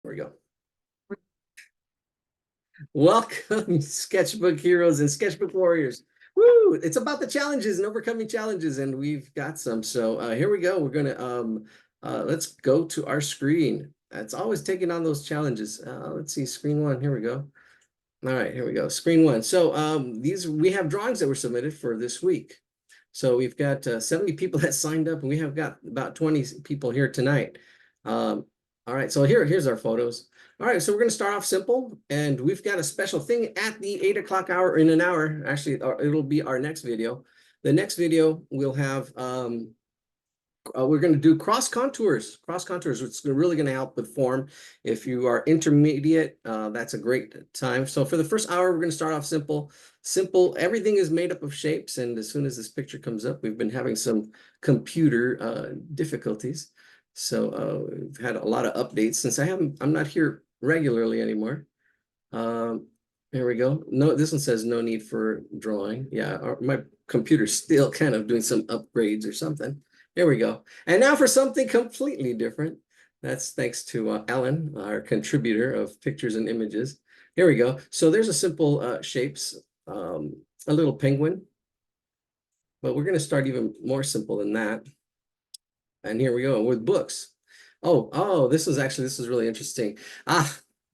There we go. Welcome, sketchbook heroes and sketchbook warriors. Woo! It's about the challenges and overcoming challenges, and we've got some. So here we go. We're gonna let's go to our screen. It's always taking on those challenges. Let's see, screen one. Here we go. All right, here we go. Screen one. So we have drawings that were submitted for this week. So we've got 70 people that signed up, and we have got about 20 people here tonight. All right, so here's our photos. All right, so we're going to start off simple, and we've got a special thing at the 8 o'clock hour in an hour. Actually, it'll be our next video. The next video we'll have, we're going to do cross contours, which is really going to help with form. If you are intermediate, that's a great time. So for the first hour, we're going to start off simple. Everything is made up of shapes, and as soon as this picture comes up, we've been having some computer difficulties. So we've had a lot of updates since I'm not here regularly anymore. Here we go. No, this one says no need for drawing. Yeah, my computer's still kind of doing some upgrades or something. Here we go. And now for something completely different. That's thanks to Alan, our contributor of pictures and images. Here we go. So there's a simple shapes, a little penguin. But we're going to start even more simple than that. And here we go with books. This is really interesting.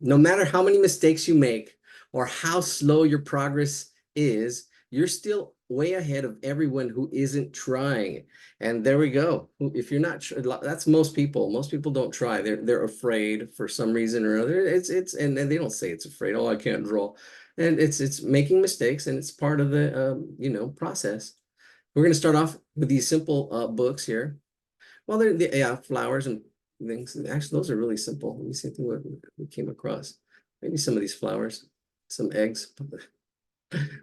No matter how many mistakes you make or how slow your progress is, you're still way ahead of everyone who isn't trying. And there we go. If you're not sure, that's most people. Most people don't try. They're afraid for some reason or other. And they don't say it's afraid. Oh, I can't draw. And it's making mistakes, and it's part of the process. We're going to start off with these simple books here. Well, yeah, flowers and things. Actually, those are really simple. Let me see what we came across. Maybe some of these flowers, some eggs.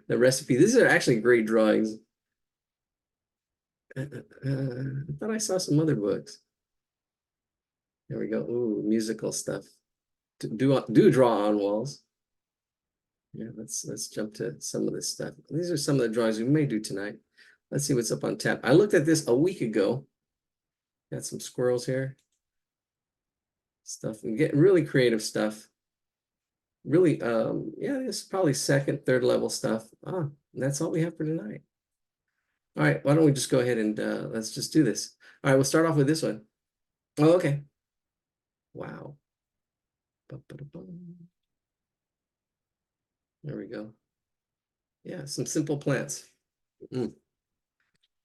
The recipe. These are actually great drawings. I thought I saw some other books. There we go. Ooh, musical stuff. Do draw on walls. Yeah, let's jump to some of this stuff. These are some of the drawings we may do tonight. Let's see what's up on tap. I looked at this a week ago. Got some squirrels here. Stuff. We get really creative stuff. Really, yeah, this is probably second, third level stuff. That's all we have for tonight. All right, why don't we just go ahead and let's just do this. All right, we'll start off with this one. Oh, okay. Wow. There we go. Yeah, some simple plants.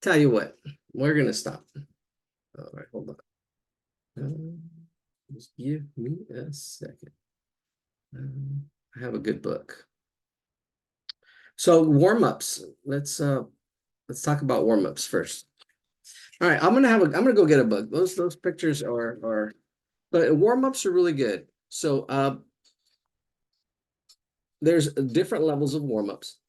Tell you what, we're gonna stop. All right, hold on. Just give me a second. I have a good book. So warm-ups. Let's talk about warm-ups first. All right, I'm gonna go get a book. Those pictures but warm-ups are really good. So there's different levels of warm-ups.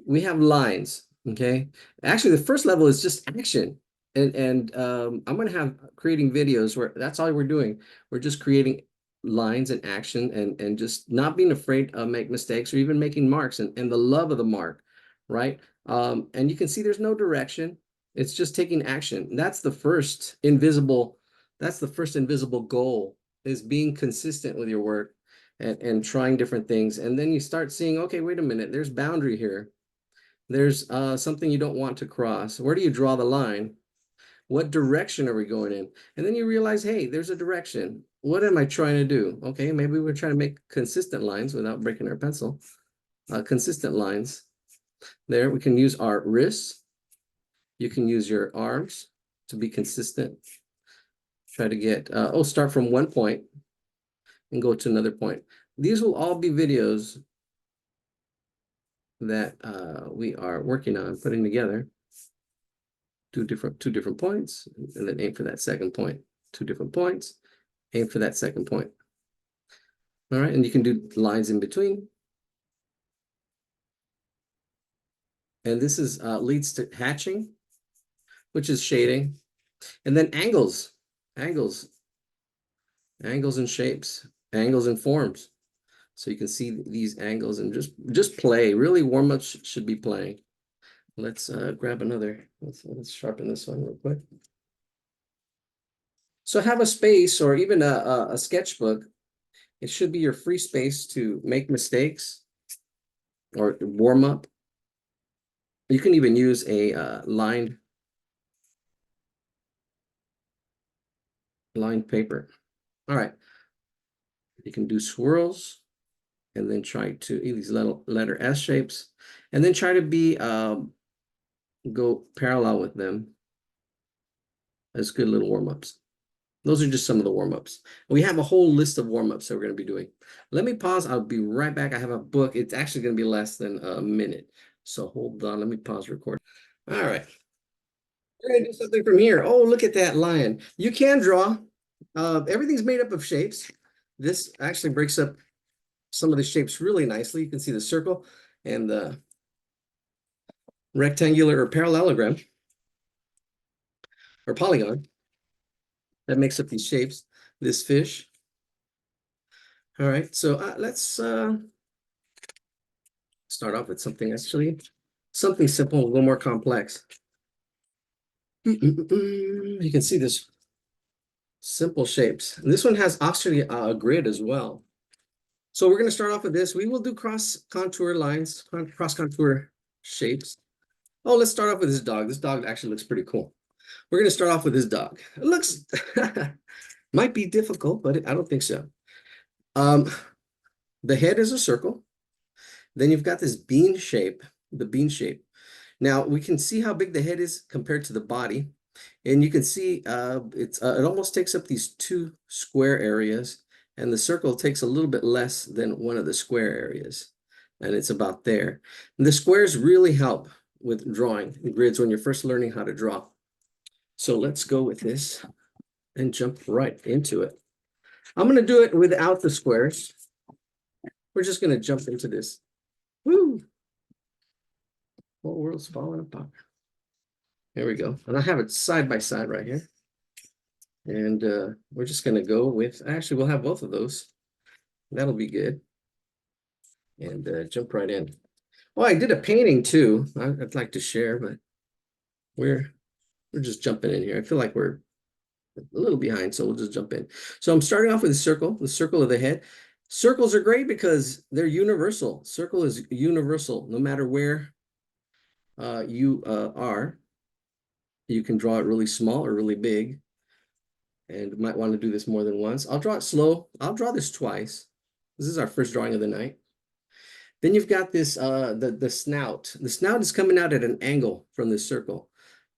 We have lines, okay? Actually, the first level is just action. And I'm gonna have creating videos where that's all we're doing. We're just creating lines and action and just not being afraid to make mistakes or even making marks and the love of the mark, right? And you can see there's no direction. It's just taking action. That's the first invisible goal, is being consistent with your work and trying different things. And then you start seeing, okay, wait a minute, there's boundary here. There's something you don't want to cross. Where do you draw the line? What direction are we going in? And then you realize, hey, there's a direction. What am I trying to do? Okay, maybe we're trying to make consistent lines without breaking our pencil. Consistent lines. There, we can use our wrists. You can use your arms to be consistent. Try to get, start from one point and go to another point. These will all be videos that we are working on putting together. Two different points, and then aim for that second point. 2 different points, aim for that second point. All right, and you can do lines in between. And this is leads to hatching, which is shading. And then angles and shapes, angles and forms. So you can see these angles and just play. Really, warm-ups should be playing. Let's grab another. Let's sharpen this one real quick. So have a space or even a sketchbook It should be your free space to make mistakes or warm up. You can even use a lined paper. All right. You can do swirls and then try to these little letter S shapes, and then try to be go parallel with them as good little warm-ups. Those are just some of the warm-ups. We have a whole list of warm-ups that we're going to be doing. Let me pause. I'll be right back. I have a book. It's actually going to be less than a minute. So hold on. Let me pause record. All right. We're going to do something from here. Oh, look at that lion. You can draw. Everything's made up of shapes. This actually breaks up some of the shapes really nicely. You can see the circle and the rectangular or parallelogram or polygon that makes up these shapes. This fish. All right, so let's start off with something something simple, a little more complex. You can see this simple shapes. And this one has actually a grid as well. So we're going to start off with this. We will do cross contour lines, cross contour shapes. Oh, let's start off with this dog. This dog actually looks pretty cool. We're going to start off with this dog. It looks might be difficult, but I don't think so. The head is a circle. Then you've got this bean shape, the bean shape. Now we can see how big the head is compared to the body. And you can see it almost takes up these two square areas, and the circle takes a little bit less than one of the square areas. And it's about there. And the squares really help with drawing grids when you're first learning how to draw. So let's go with this and jump right into it. I'm going to do it without the squares. We're just going to jump into this. Woo! Whole world's falling apart. Here we go. And I have it side by side right here. And we're just going to go with, actually, we'll have both of those. That'll be good. And jump right in. Oh, I did a painting too. I'd like to share, but we're just jumping in here. I feel like we're a little behind, so we'll just jump in. So I'm starting off with the circle of the head. Circles are great because they're universal. Circle is universal. No matter where you are, you can draw it really small or really big. And might want to do this more than once. I'll draw it slow. I'll draw this twice. This is our first drawing of the night. Then you've got this, the snout. The snout is coming out at an angle from this circle.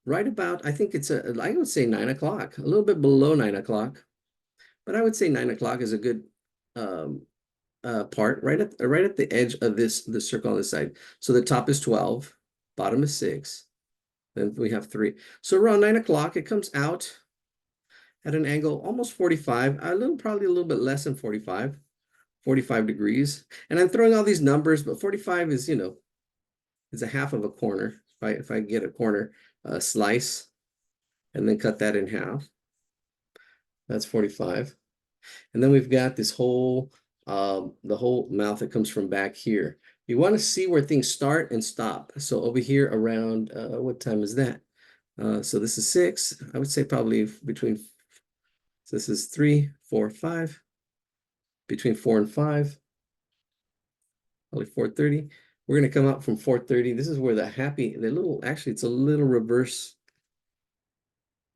Right about, I think it's I would say 9 o'clock, a little bit below 9 o'clock. But I would say 9 o'clock is a good part, right at the edge of the circle on the side. So the top is 12, bottom is 6. Then we have 3. So around 9 o'clock, it comes out at an angle almost 45, probably a little bit less than 45 degrees. And I'm throwing all these numbers, but 45 is, is a half of a corner. If I get a corner slice and then cut that in half, that's 45. And then we've got this whole, the whole mouth that comes from back here. You want to see where things start and stop. So over here around, what time is that? So this is 6. I would say probably between, so this is 3, 4, 5. Between 4 and 5, probably 4:30. We're going to come up from 4:30. This is where actually it's a little reverse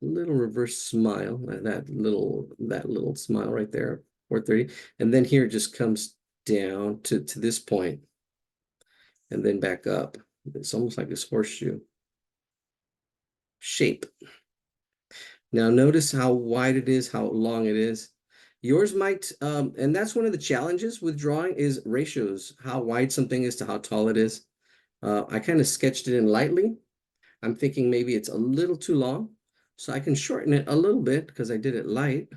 smile, that little smile right there, 4:30. And then here it just comes down to this point and then back up. It's almost like this horseshoe shape. Now notice how wide it is, how long it is. Yours might, and that's one of the challenges with drawing is ratios, how wide something is to how tall it is. I kind of sketched it in lightly. I'm thinking maybe it's a little too long, so I can shorten it a little bit because I did it light.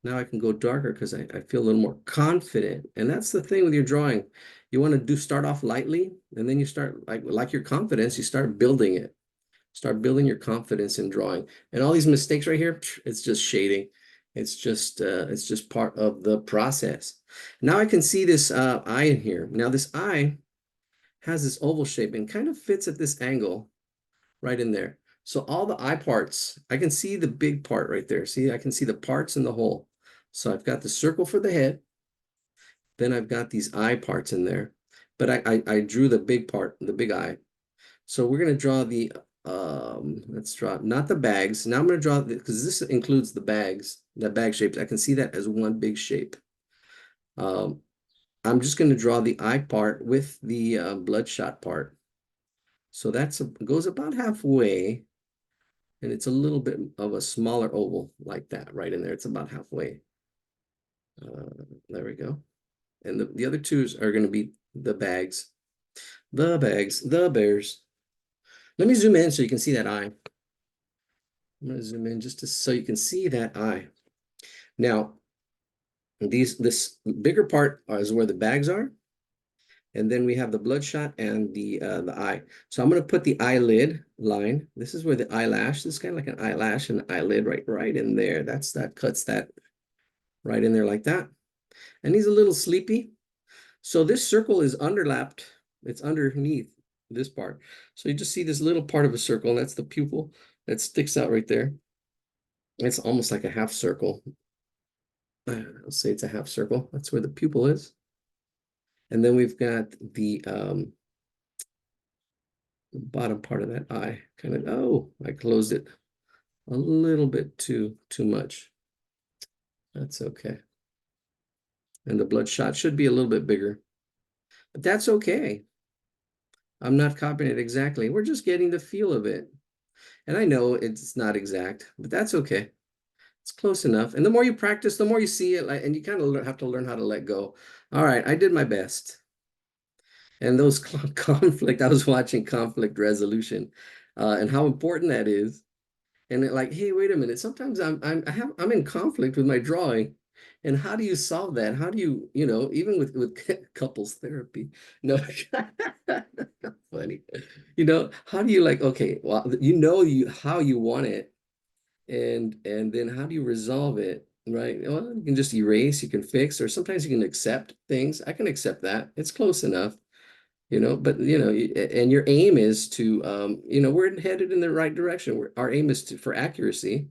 Now I can go darker because I feel a little more confident. And that's the thing with your drawing. You want to start off lightly, and then you start, like your confidence, you start building it. Start building your confidence in drawing. And all these mistakes right here, it's just shading. It's just part of the process. Now I can see this eye in here. Now this eye has this oval shape and kind of fits at this angle right in there. So all the eye parts, I can see the big part right there. See, I can see the parts in the whole. So I've got the circle for the head. Then I've got these eye parts in there, but I drew the big part, the big eye. So we're gonna draw the let's draw not the bags. Now I'm gonna draw because this includes the bags, the bag shapes. I can see that as one big shape. Um, I'm just gonna draw the eye part with the bloodshot part. So goes about halfway, and it's a little bit of a smaller oval like that right in there. It's about halfway. There we go. And the other twos are going to be the bags, the bears. Let me zoom in so you can see that eye. I'm going to zoom in just so you can see that eye. Now, this bigger part is where the bags are. And then we have the bloodshot and the eye. So I'm going to put the eyelid line. This is where the eyelash, this is kind of like an eyelash and eyelid right in there. That cuts that right in there like that. And he's a little sleepy. So this circle is underlapped. It's underneath this part. So you just see this little part of a circle, and that's the pupil that sticks out right there. It's almost like a half circle. I'll say it's a half circle. That's where the pupil is. And then we've got the bottom part of that eye. I closed it a little bit too much. That's okay. And the bloodshot should be a little bit bigger, but that's okay. I'm not copying it exactly. We're just getting the feel of it. And I know it's not exact, but that's okay. It's close enough. And the more you practice, the more you see it, and you kind of have to learn how to let go. All right, I did my best. And those conflict, I was watching conflict resolution, and how important that is. And like, hey, wait a minute. Sometimes I'm in conflict with my drawing. And how do you solve that? How do you, even with couples therapy? No, funny. How do you like, okay, well, how you want it, and then how do you resolve it, right? Well, you can just erase, you can fix, or sometimes you can accept things. I can accept that. It's close enough, but and your aim is to we're headed in the right direction. Our aim is for accuracy,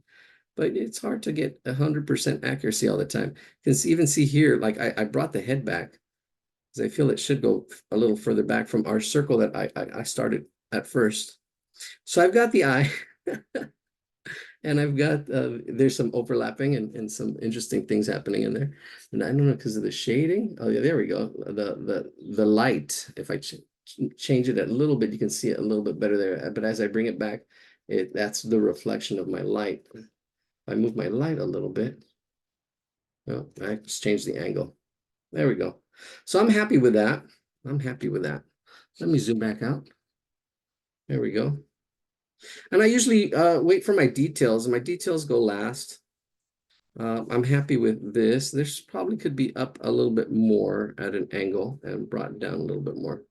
but it's hard to get 100% accuracy all the time. You can even see here, like I brought the head back because I feel it should go a little further back from our circle that I started at first. So I've got the eye. And I've got there's some overlapping and some interesting things happening in there. And I don't know, because of the shading. Oh yeah, there we go. The light. If I change it a little bit, you can see it a little bit better there. But as I bring it back, that's the reflection of my light. If I move my light a little bit, oh, I just changed the angle. There we go. So I'm happy with that. I'm happy with that. Let me zoom back out. There we go. And I usually wait for my details. My details go last. I'm happy with this. This probably could be up a little bit more at an angle and brought down a little bit more.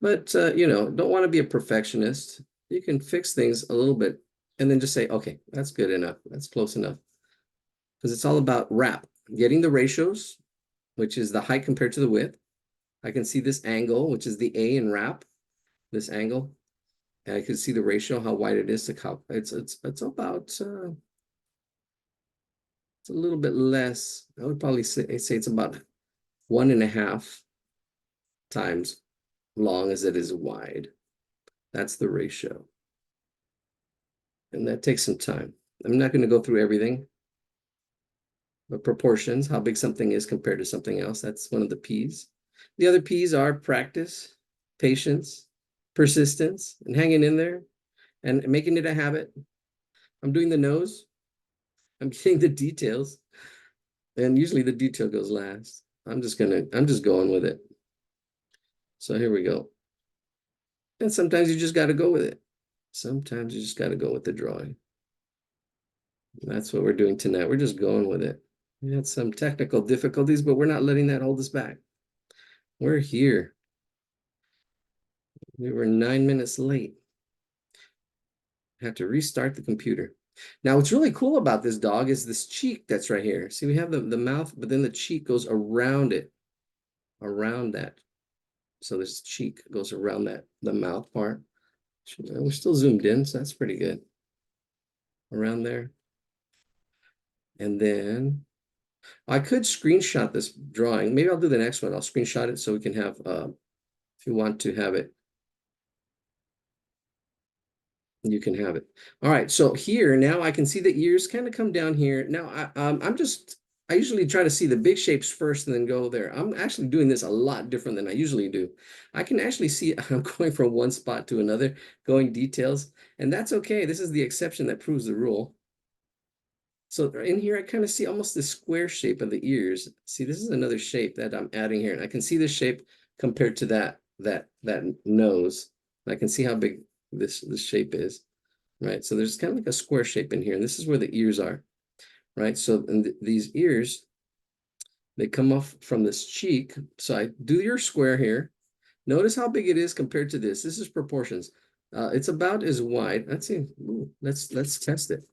But, don't want to be a perfectionist. You can fix things a little bit and then just say, okay, that's good enough. That's close enough. Because it's all about wrap, getting the ratios, which is the height compared to the width. I can see this angle, which is the A in wrap, this angle. And I can see the ratio, how wide it is to count. It's about it's a little bit less. I would probably say it's about 1.5 times long as it is wide. That's the ratio. And that takes some time. I'm not going to go through everything. But proportions, how big something is compared to something else, that's one of the P's. The other P's are practice, patience, persistence, and hanging in there and making it a habit. I'm doing the nose. I'm getting the details. And usually the detail goes last. I'm just going with it. So here we go. And sometimes you just got to go with it. Sometimes you just got to go with the drawing. And that's what we're doing tonight. We're just going with it. We had some technical difficulties, but we're not letting that hold us back. We're here. We were 9 minutes late. Had to restart the computer. Now, what's really cool about this dog is this cheek that's right here. See, we have the mouth, but then the cheek goes around it, around that. So this cheek goes around the mouth part. We're still zoomed in, so that's pretty good. Around there. And then I could screenshot this drawing. Maybe I'll do the next one. I'll screenshot it so we can have, if you want to have it, you can have it. All right, so here now I can see the ears kind of come down here. Now I usually try to see the big shapes first and then go there. I'm actually doing this a lot different than I usually do. I can actually see I'm going from one spot to another, going details, and that's okay. This is the exception that proves the rule. So in here, I kind of see almost the square shape of the ears. See, this is another shape that I'm adding here, and I can see this shape compared to that nose. I can see how big this shape is, right? So there's kind of like a square shape in here, and this is where the ears are, right? So these ears, they come off from this cheek. So I do your square here. Notice how big it is compared to this. This is proportions. It's about as wide. Let's see. Ooh, let's test it.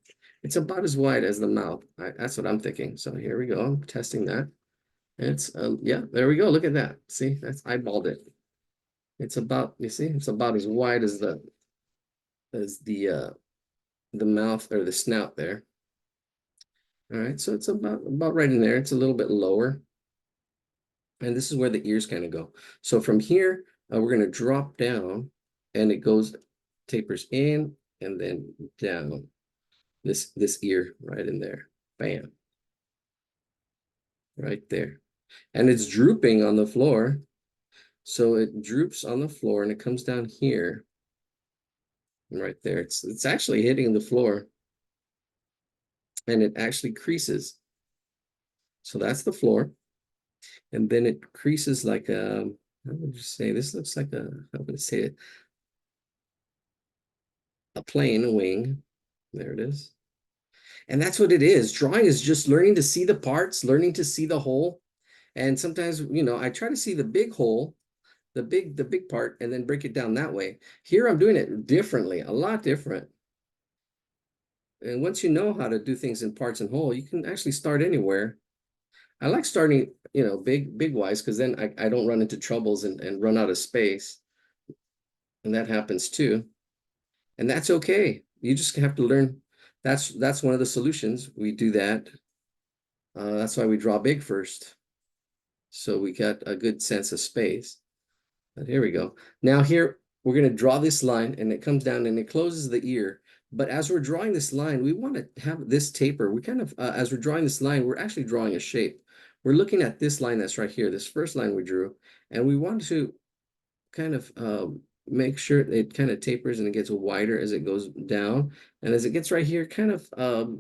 It's about as wide as the mouth. That's what I'm thinking. So here we go. I'm testing that. It's yeah, there we go. Look at that. See, that's eyeballed it. It's about, you see, it's about as wide as the mouth or the snout there. All right, so it's about right in there. It's a little bit lower. And this is where the ears kind of go. So from here, we're going to drop down and it goes, tapers in and then down. This ear right in there. Bam. Right there. And it's drooping on the floor. So it droops on the floor and it comes down here. Right there. It's actually hitting the floor. And it actually creases. So that's the floor. And then it creases like a, how would you say, this looks like a, how would I say it? A plane wing. There it is. And that's what it is. Drawing is just learning to see the parts, learning to see the whole. And sometimes, I try to see the big whole, the big part, and then break it down that way. Here I'm doing it differently, a lot different. And once you know how to do things in parts and whole, you can actually start anywhere. I like starting, big wise, because then I don't run into troubles and run out of space. And that happens too. And that's okay. You just have to learn. That's one of the solutions. We do that. That's why we draw big first. So we got a good sense of space. But here we go. Now here, we're going to draw this line and it comes down and it closes the ear. But as we're drawing this line, we want to have this taper. We kind of, as we're drawing this line, we're actually drawing a shape. We're looking at this line that's right here, this first line we drew, and we want to kind of make sure it kind of tapers and it gets wider as it goes down. And as it gets right here, kind of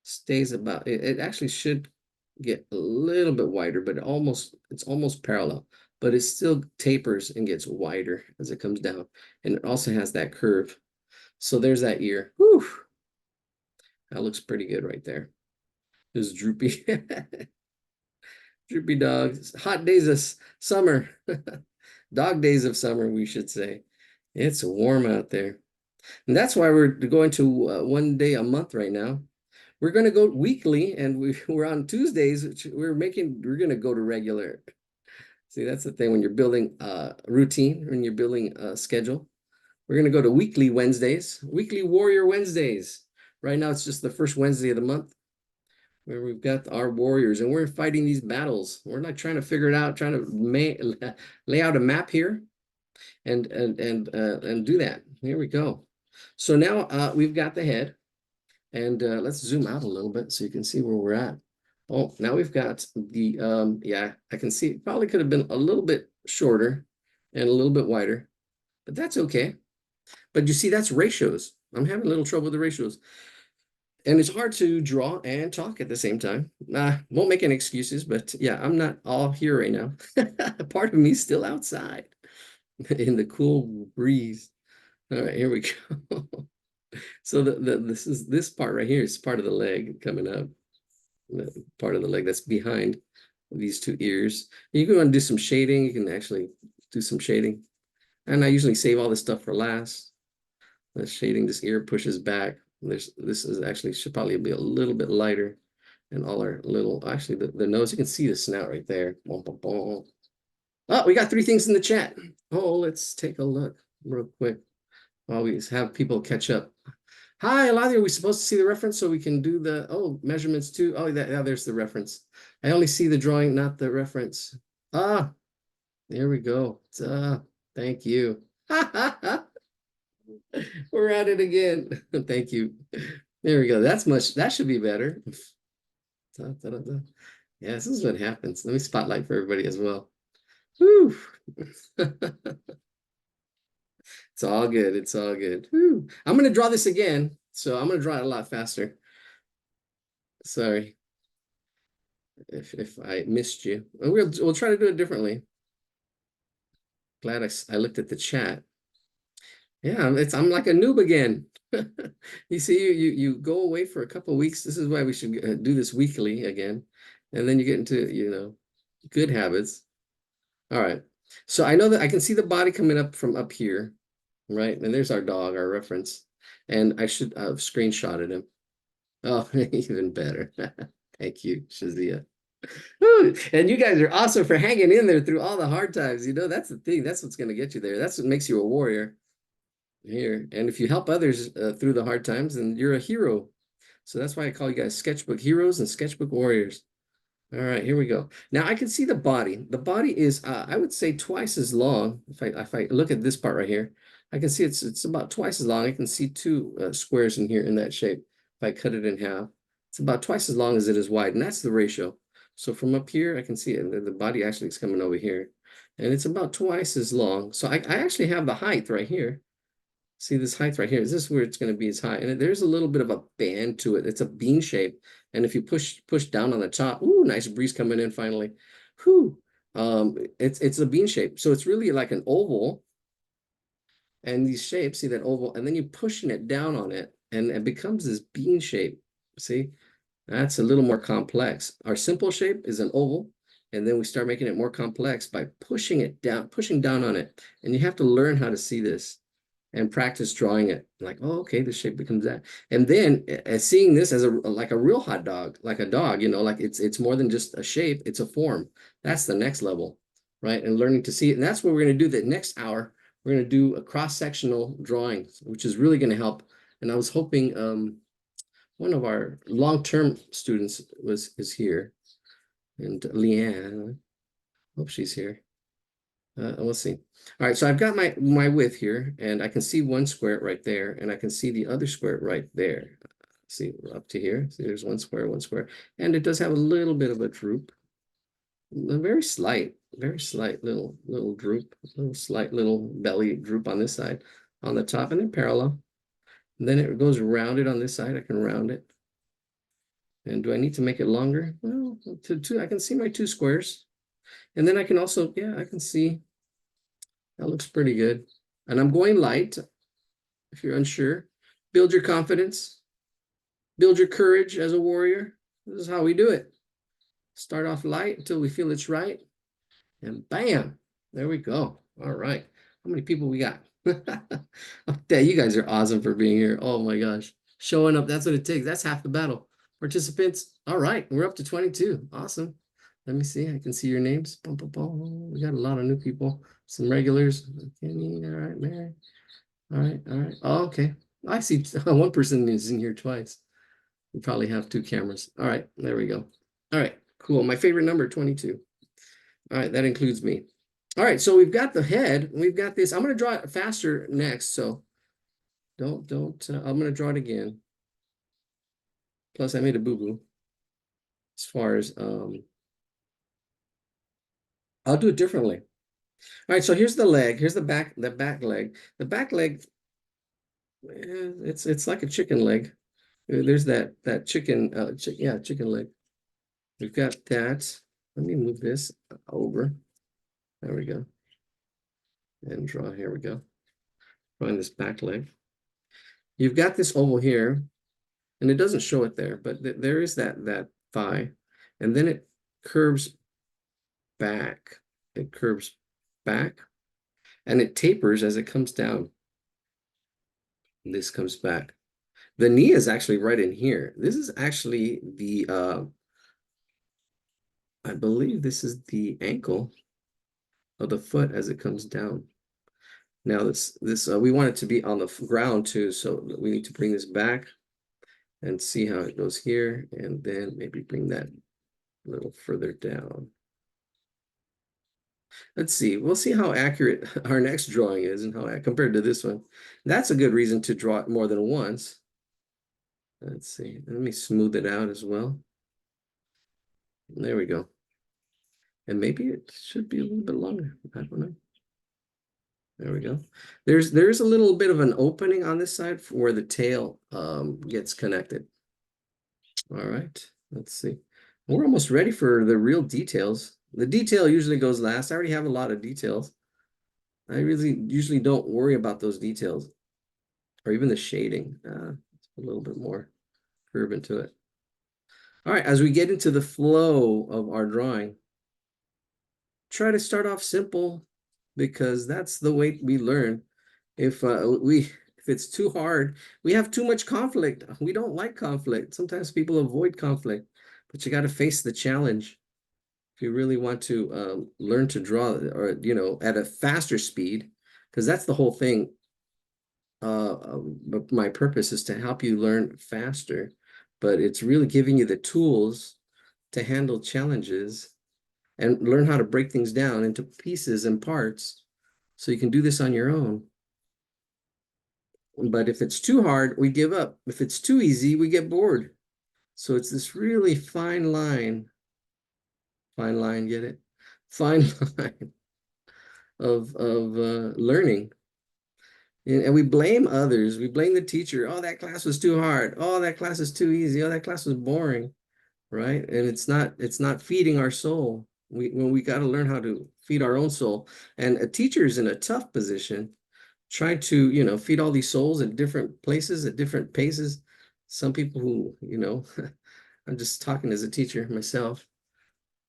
stays about, it actually should get a little bit wider, but it's almost parallel, but it still tapers and gets wider as it comes down. And it also has that curve. So there's that ear. Whew. That looks pretty good right there. This droopy, droopy dogs. Hot days of summer. Dog days of summer, we should say. It's warm out there. And that's why we're going to one day a month right now. We're going to go weekly, and we're on Tuesdays. We're going to go to regular. See, that's the thing when you're building a routine, when you're building a schedule. We're going to go to weekly Wednesdays, weekly Warrior Wednesdays. Right now, it's just the first Wednesday of the month where we've got our warriors and we're fighting these battles. We're not trying to figure it out, trying to lay out a map here and do that. Here we go. So now we've got the head, and let's zoom out a little bit so you can see where we're at. Oh, now we've got the, yeah, I can see it probably could have been a little bit shorter and a little bit wider, but that's okay. But you see, that's ratios. I'm having a little trouble with the ratios. And it's hard to draw and talk at the same time. Won't make any excuses, but yeah, I'm not all here right now. Part of me is still outside in the cool breeze. All right, here we go. So this part right here is part of the leg coming up. The part of the leg that's behind these two ears. You can want to do some shading. You can actually do some shading. And I usually save all this stuff for last. The shading, this ear pushes back. This is actually should probably be a little bit lighter. And all our little, actually the nose, you can see the snout right there. Boom, boom, boom. Oh, we got 3 things in the chat. Oh, let's take a look real quick while we have people catch up. Hi, Eladia. Are we supposed to see the reference so we can do the measurements too? Oh, yeah, there's the reference. I only see the drawing, not the reference. Ah, there we go. Thank you. We're at it again. Thank you. There we go. That should be better. Da, da, da, da. Yeah, this is what happens. Let me spotlight for everybody as well. Whew. It's all good. It's all good. Whew. I'm going to draw this again. So I'm going to draw it a lot faster. Sorry if I missed you. We'll try to do it differently. Glad I looked at the chat. Yeah, I'm like a noob again. You see, you go away for a couple of weeks. This is why we should do this weekly again, and then you get into good habits. All right. So I know that I can see the body coming up from up here, right? And there's our dog, our reference, and I should have screenshotted him. Oh, even better. Thank you, Shazia. Woo! And you guys are awesome for hanging in there through all the hard times. That's the thing. That's what's going to get you there. That's what makes you a warrior here. And if you help others through the hard times, then you're a hero. So that's why I call you guys sketchbook heroes and sketchbook warriors. All right, here we go. Now I can see the body. The body is, I would say, twice as long. If I look at this part right here, I can see it's about twice as long. I can see two squares in here in that shape. If I cut it in half, it's about twice as long as it is wide, and that's the ratio. So from up here, I can see it. The body actually is coming over here, and it's about twice as long. So I actually have the height right here. See this height right here? Is this where it's going to be as high? And there's a little bit of a band to it. It's a bean shape. And if you push down on the top, ooh, nice breeze coming in finally. Whew. It's a bean shape. So it's really like an oval. And these shapes, see that oval, and then you're pushing it down on it, and it becomes this bean shape. See, that's a little more complex. Our simple shape is an oval, and then we start making it more complex by pushing down on it. And you have to learn how to see this and practice drawing it. Like, oh, okay, the shape becomes that. And then seeing this as like a real hot dog, like a dog, like it's more than just a shape, it's a form. That's the next level, right? And learning to see it. And that's what we're going to do the next hour. We're going to do a cross-sectional drawing, which is really going to help. And I was hoping one of our long-term students is here. And Leanne, hope she's here. Let's see. All right, so I've got my width here, and I can see one square right there, and I can see the other square right there. See, up to here. See, there's one square, and it does have a little bit of a droop, a very slight little droop, slight little belly droop on this side, on the top, and then parallel. And then it goes rounded on this side. I can round it. And do I need to make it longer? Well, I can see my two squares, and then I can also, yeah, I can see. That looks pretty good. And I'm going light. If you're unsure, build your confidence, build your courage as a warrior. This is how we do it. Start off light until we feel it's right. And bam, there we go. All right. How many people we got? You guys are awesome for being here. Oh my gosh. Showing up, that's what it takes. That's half the battle. Participants, all right. We're up to 22. Awesome. Let me see. I can see your names. Boom, boom, boom. We got a lot of new people. Some regulars. Kenny, all right, Mary. All right, all right. Oh, okay. I see one person is in here twice. We probably have two cameras. All right, there we go. All right, cool. My favorite number, 22. All right, that includes me. All right, so we've got the head. We've got this. I'm going to draw it faster next, so don't. I'm going to draw it again. Plus, I made a boo-boo as far as I'll do it differently. All right, so here's the leg. Here's the back leg. The back leg, it's like a chicken leg. There's that chicken, chicken leg. We've got that. Let me move this over. There we go. And draw, here we go. Drawing this back leg. You've got this oval here, and it doesn't show it there, but there is that thigh. And then it curves back. It curves back, and it tapers as it comes down. And this comes back. The knee is actually right in here. This is actually the, I believe this is the ankle of the foot as it comes down. Now we want it to be on the ground too, so we need to bring this back and see how it goes here, and then maybe bring that a little further down. Let's see. We'll see how accurate our next drawing is and how compared to this one. That's a good reason to draw it more than once. Let's see. Let me smooth it out as well. There we go. And maybe it should be a little bit longer. I don't know. There we go. There's a little bit of an opening on this side where the tail gets connected. All right. Let's see. We're almost ready for the real details. The detail usually goes last. I already have a lot of details. I really usually don't worry about those details or even the shading. A little bit more curve into it. All right, as we get into the flow of our drawing, try to start off simple because that's the way we learn. If it's too hard, we have too much conflict. We don't like conflict. Sometimes people avoid conflict, but you got to face the challenge. If you really want to learn to draw, or at a faster speed, because that's the whole thing. My purpose is to help you learn faster, but it's really giving you the tools to handle challenges and learn how to break things down into pieces and parts so you can do this on your own. But if it's too hard, we give up. If it's too easy, we get bored. So it's this really fine line, get it? Fine line of learning. And we blame others. We blame the teacher. Oh, that class was too hard. Oh, that class is too easy. Oh, that class was boring, right? And it's not feeding our soul. We got to learn how to feed our own soul. And a teacher is in a tough position, trying to, feed all these souls at different places, at different paces. Some people who, I'm just talking as a teacher myself.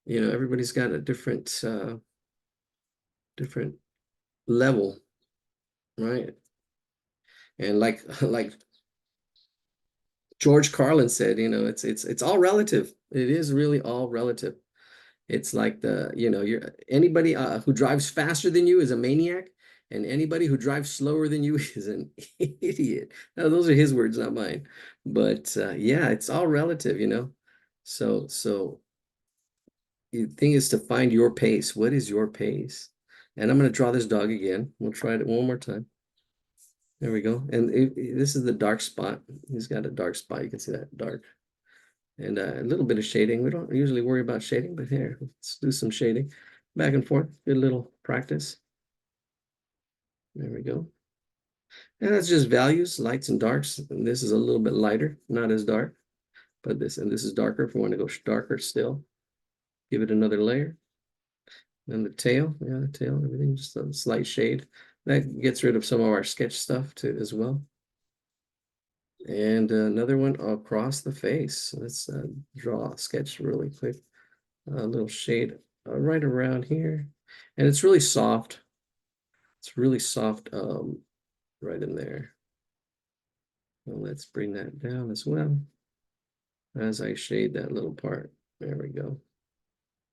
Everybody's got a different level, right? And like George Carlin said, it's all relative. It is really all relative. It's like you're anybody who drives faster than you is a maniac, and anybody who drives slower than you is an idiot. Now, those are his words, not mine. But yeah, it's all relative. So the thing is to find your pace. What is your pace? And I'm going to draw this dog again. We'll try it one more time. There we go. And this is the dark spot. He's got a dark spot. You can see that dark. And a little bit of shading. We don't usually worry about shading, but here, let's do some shading. Back and forth. Good little practice. There we go. And that's just values, lights and darks. And this is a little bit lighter, not as dark. But this is darker if we want to go darker still. Give it another layer. And the tail, yeah, the tail, everything, just a slight shade. That gets rid of some of our sketch stuff too as well. And another one across the face. Let's draw a sketch really quick. A little shade right around here. And it's really soft. It's really soft right in there. Well, let's bring that down as well as I shade that little part. There we go.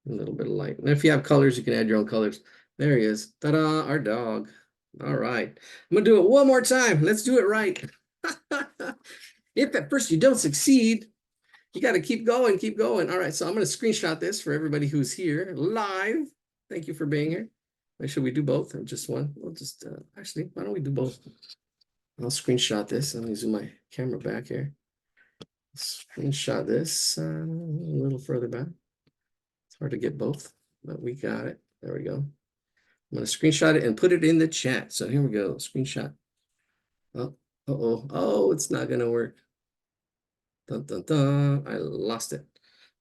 A little bit of light. And if you have colors, you can add your own colors. There he is. Ta-da, our dog. All right. I'm going to do it one more time. Let's do it right. If at first you don't succeed, you got to keep going, keep going. All right, so I'm going to screenshot this for everybody who's here live. Thank you for being here. Should we do both or just one? We'll just, actually, why don't we do both? I'll screenshot this. I'm using my camera back here. Screenshot this a little further back. It's hard to get both, but we got it. There we go. I'm going to screenshot it and put it in the chat. So here we go, screenshot. Oh, oh, it's not going to work. Dun, dun, dun. I lost it.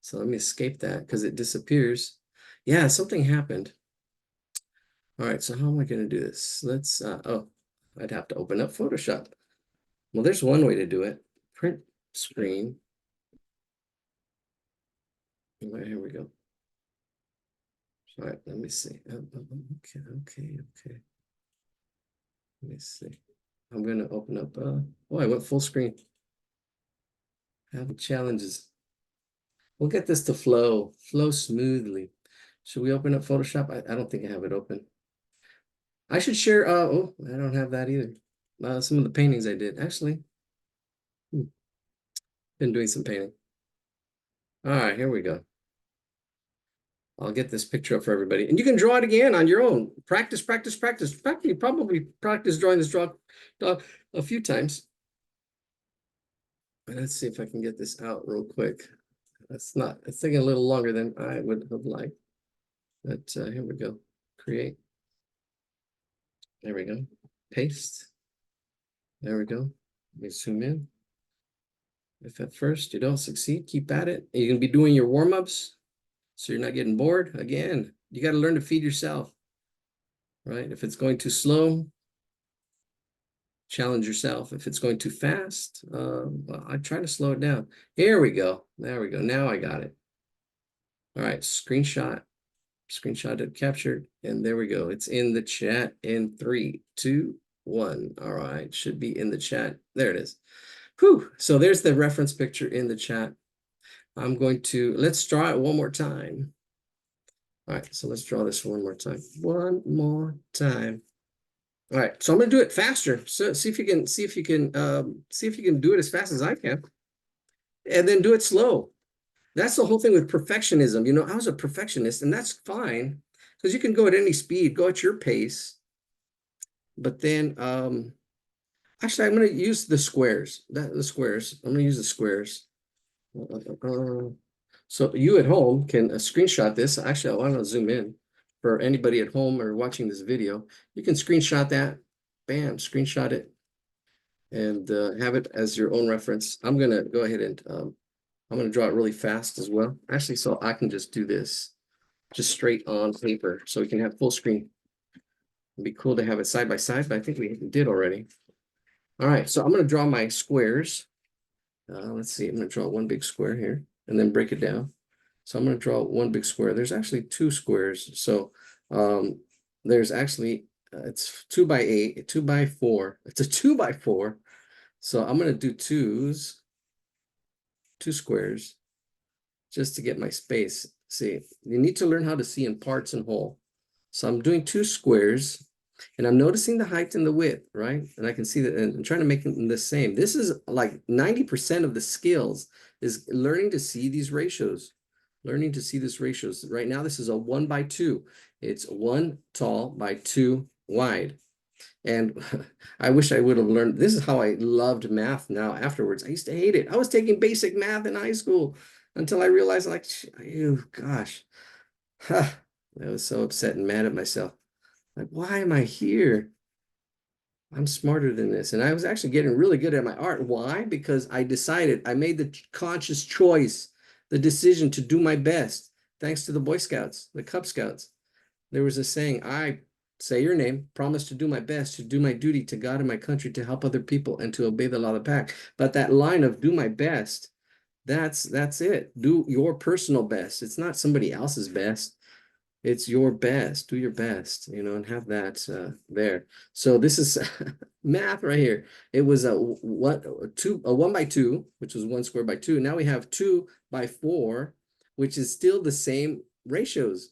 So let me escape that because it disappears. Yeah, something happened. All right, so how am I going to do this? Let's, I'd have to open up Photoshop. Well, there's one way to do it. Print screen. All right, here we go. All right, let me see. Okay. Let me see. I'm going to open up, I went full screen. Have challenges. We'll get this to flow smoothly. Should we open up Photoshop? I don't think I have it open. I should share. Oh, I don't have that either. Some of the paintings I did actually. Been doing some painting. All right, here we go. I'll get this picture up for everybody, and you can draw it again on your own. Practice, practice, practice. In fact, you probably practice drawing this dog a few times. Let's see if I can get this out real quick. It's taking a little longer than I would have liked. But here we go. Create. There we go. Paste. There we go. Let me zoom in. If at first you don't succeed, keep at it. You're gonna be doing your warm-ups, so you're not getting bored. Again, you got to learn to feed yourself, right? If it's going too slow, challenge yourself. If it's going too fast, well, I try to slow it down. Here we go. There we go. Now I got it. All right, screenshot it captured, and there we go. It's in the chat in 3, 2, 1. All right, should be in the chat. There it is. Whew. So there's the reference picture in the chat. Let's draw it one more time. All right, so let's draw this one more time. One more time. All right, so I'm gonna do it faster. So see if you can do it as fast as I can, and then do it slow. That's the whole thing with perfectionism. You know, I was a perfectionist, and that's fine because you can go at any speed, go at your pace. But then, actually, I'm going to use the squares. The squares. I'm going to use the squares. So you at home can screenshot this. Actually, I want to zoom in for anybody at home or watching this video. You can screenshot that. Bam, screenshot it, and have it as your own reference. I'm going to go ahead and I'm going to draw it really fast as well. Actually, so I can just do this just straight on paper so we can have full screen. It'd be cool to have it side by side, but I think we did already. All right, so I'm going to draw my squares. Let's see, I'm going to draw one big square here and then break it down. So I'm going to draw one big square. There's actually two squares. So there's actually, it's 2 by 8, 2 by 4. It's a 2 by 4. So I'm going to do two squares just to get my space. See, you need to learn how to see in parts and whole. So I'm doing two squares, and I'm noticing the height and the width, right? And I can see that, and I'm trying to make them the same. This is like 90% of the skills is learning to see these ratios, learning to see these ratios. Right now, this is a 1 by 2. It's 1 tall by 2 wide. And I wish I would have learned. This is how I loved math now afterwards. I used to hate it. I was taking basic math in high school until I realized, like, ew, gosh, I was so upset and mad at myself. Like, why am I here? I'm smarter than this. And I was actually getting really good at my art. Why? Because I made the conscious choice, the decision to do my best, thanks to the Boy Scouts, the Cub Scouts. There was a saying, I say your name, promise to do my best, to do my duty to God and my country, to help other people and to obey the law of the pack. But that line of do my best, that's it. Do your personal best. It's not somebody else's best. It's your best. Do your best, and have that there. So this is math right here. It was a 1 by 2, which was 1 squared by 2. Now we have 2 by 4, which is still the same ratios.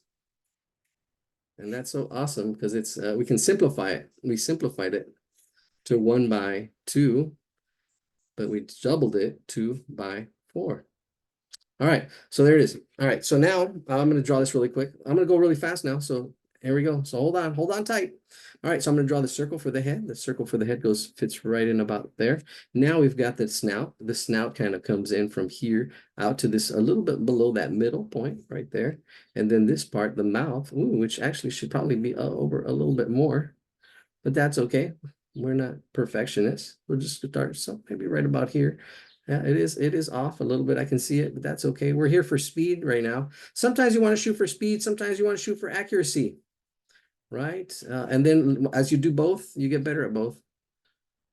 And that's so awesome because it's we can simplify it. We simplified it to 1 by 2, but we doubled it 2 by 4. All right, so there it is. All right, so now I'm going to draw this really quick. I'm going to go really fast now. So here we go. So hold on tight. All right, so I'm going to draw the circle for the head. The circle for the head fits right in about there. Now we've got the snout. The snout kind of comes in from here out to this a little bit below that middle point right there. And then this part, the mouth, which actually should probably be over a little bit more, but that's okay. We're not perfectionists. We'll just start so maybe right about here. Yeah, it is off a little bit. I can see it, but that's okay. We're here for speed right now. Sometimes you want to shoot for speed. Sometimes you want to shoot for accuracy, right? And then as you do both, you get better at both.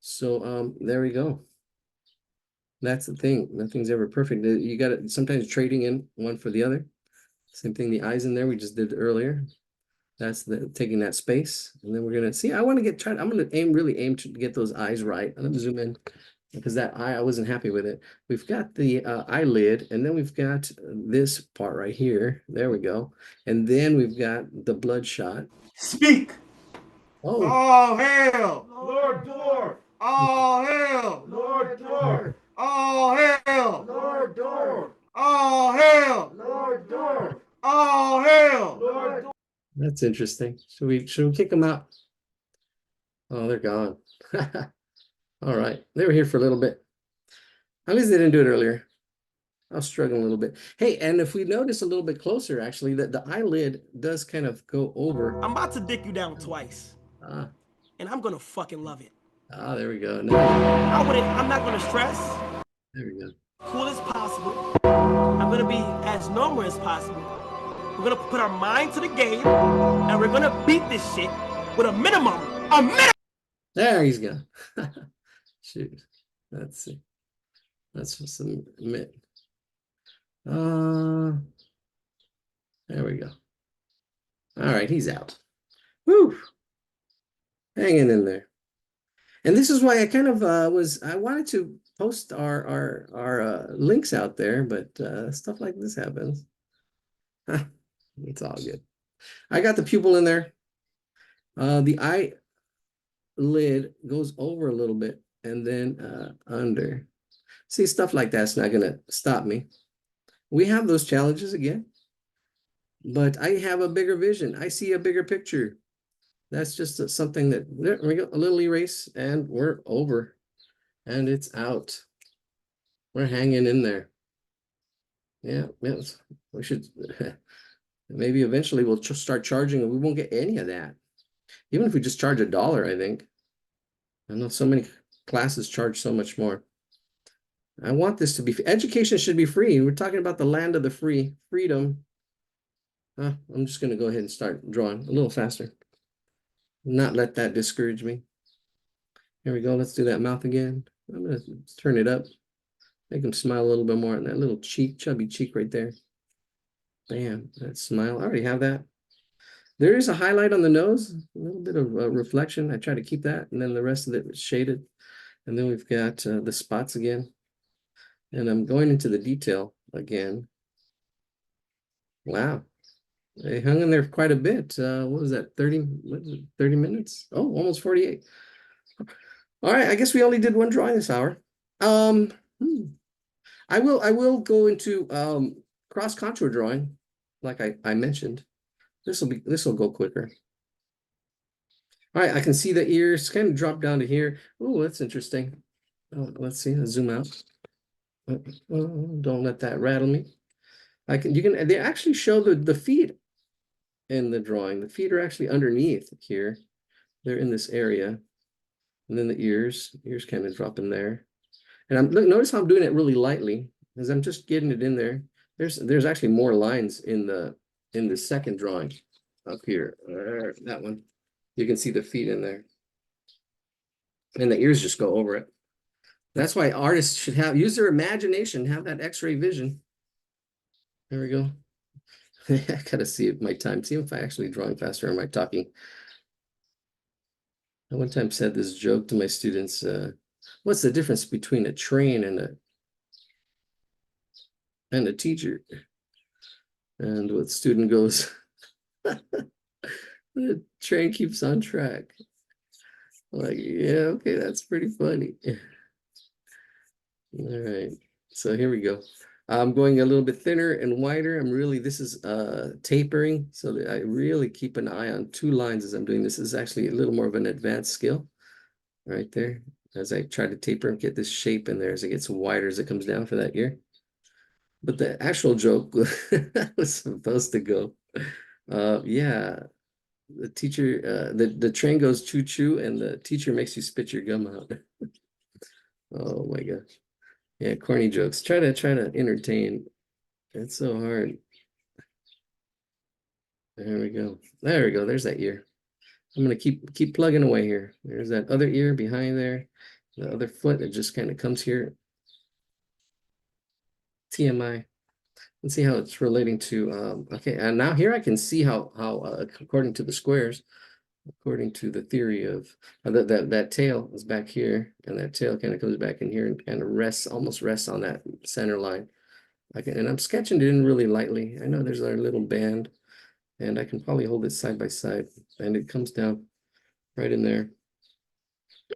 So there we go. That's the thing. Nothing's ever perfect. You got it. Sometimes trading in one for the other. Same thing. The eyes in there we just did earlier. That's taking that space, and then we're gonna see. I'm gonna really aim to get those eyes right. I'm gonna zoom in because that eye, I wasn't happy with it. We've got the eyelid, and then we've got this part right here. There we go. And then we've got the bloodshot. Speak. Oh, All hail, Lord Door. All hail, Lord Door. All hail, Lord Door. All hail, Lord Door. All hail, Lord Door. that's interesting. Should we kick them out? Oh, they're gone. All right. They were here for a little bit. At least they didn't do it earlier. I was struggling a little bit. Hey, and if we notice a little bit closer, actually, that the eyelid does kind of go over. I'm about to dick you down twice, Ah, and I'm gonna fucking love it. there we go. Now, I'm not gonna stress. there we go. Cool as possible. I'm gonna be as normal as possible. We're gonna put our mind to the game, and we're gonna beat this shit with a minimum. A minimum. There he's gone. Shoot. Let's see. Let's submit. Uh, there we go. All right, he's out. Woo! Hanging in there. And this is why I kind of I wanted to post our links out there, but stuff like this happens. It's all good. I got the pupil in there. The eyelid goes over a little bit and then under. See, stuff like that's not gonna stop me. We have those challenges again, but I have a bigger vision. I see a bigger picture. That's just something that there we go, a little erase, and we're over, and it's out. We're hanging in there. Yeah, yes. We should maybe eventually we'll just start charging, and we won't get any of that. Even if we just charge $1, I think. I know so many classes charge so much more. I want this to be education should be free. We're talking about the land of the free, freedom. I'm just going to go ahead and start drawing a little faster. Not let that discourage me. Here we go. Let's do that mouth again. I'm going to turn it up. Make him smile a little bit more on that little cheek, chubby cheek right there. Bam, that smile. I already have that. There is a highlight on the nose, a little bit of reflection. I try to keep that, and then the rest of it is shaded. And then we've got the spots again. And I'm going into the detail again. Wow. They hung in there quite a bit. What was that? 30 minutes? Oh, almost 48. All right, I guess we only did one drawing this hour. Hmm. I will go into cross contour drawing, like I mentioned. This will go quicker. All right, I can see the ears kind of drop down to here. Oh, that's interesting. Let's see, let's zoom out. Don't let that rattle me. They actually show the feet in the drawing. The feet are actually underneath here. They're in this area. And then the ears kind of drop in there. And notice how I'm doing it really lightly, because I'm just getting it in there. There's actually more lines in the second drawing up here. That one. You can see the feet in there. And the ears just go over it. That's why artists should use their imagination, have that X-ray vision. There we go. I gotta see my time. See if I actually drawing faster or am I talking. I one time said this joke to my students. What's the difference between a train and a teacher? And what student goes, the train keeps on track. Like, yeah, okay, that's pretty funny. All right, so here we go. I'm going a little bit thinner and wider. This is tapering, so that I really keep an eye on two lines as I'm doing this. This is actually a little more of an advanced skill right there. As I try to taper and get this shape in there as it gets wider as it comes down for that ear. But the actual joke was supposed to go, yeah, the teacher, the train goes choo-choo and the teacher makes you spit your gum out. Oh my gosh. Yeah, corny jokes. Try to entertain. It's so hard. There we go. There we go. There's that ear. I'm gonna keep plugging away here. There's that other ear behind there. The other foot that just kind of comes here. TMI. Let's see how it's relating to okay, and now here I can see how according to the squares, according to the theory of that tail is back here, and that tail kind of comes back in here and kind of almost rests on that center line. And I'm sketching it in really lightly. I know there's our little band, and I can probably hold it side by side, and it comes down. right in there.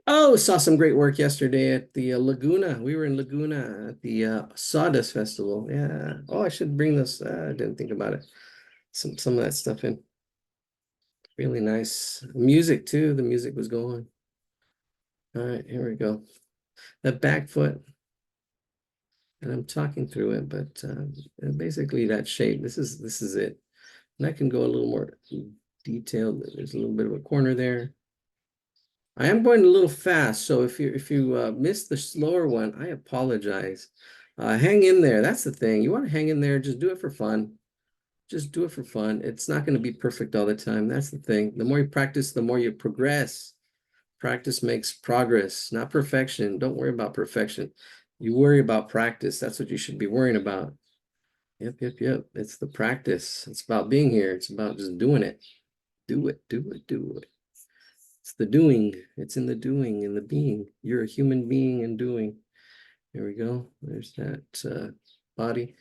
Oh, saw some great work yesterday at the Laguna. We were in Laguna at the Sawdust Festival. Yeah. Oh, I should bring this. I didn't think about it. Some of that stuff in. Really nice music too. The music was going. All right, here we go. That back foot, and I'm talking through it, but basically that shape. This is it. And I can go a little more detailed. There's a little bit of a corner there. I am going a little fast, so if you missed the slower one, I apologize. Hang in there. That's the thing. You want to hang in there. Just do it for fun. Just do it for fun. It's not going to be perfect all the time. That's the thing. The more you practice, the more you progress. Practice makes progress, not perfection. Don't worry about perfection. You worry about practice. That's what you should be worrying about. Yep, yep, yep. It's the practice. It's about being here. It's about just doing it. Do it, do it, do it. It's the doing. It's in the doing, in the being. You're a human being and doing. Here we go. There's that body.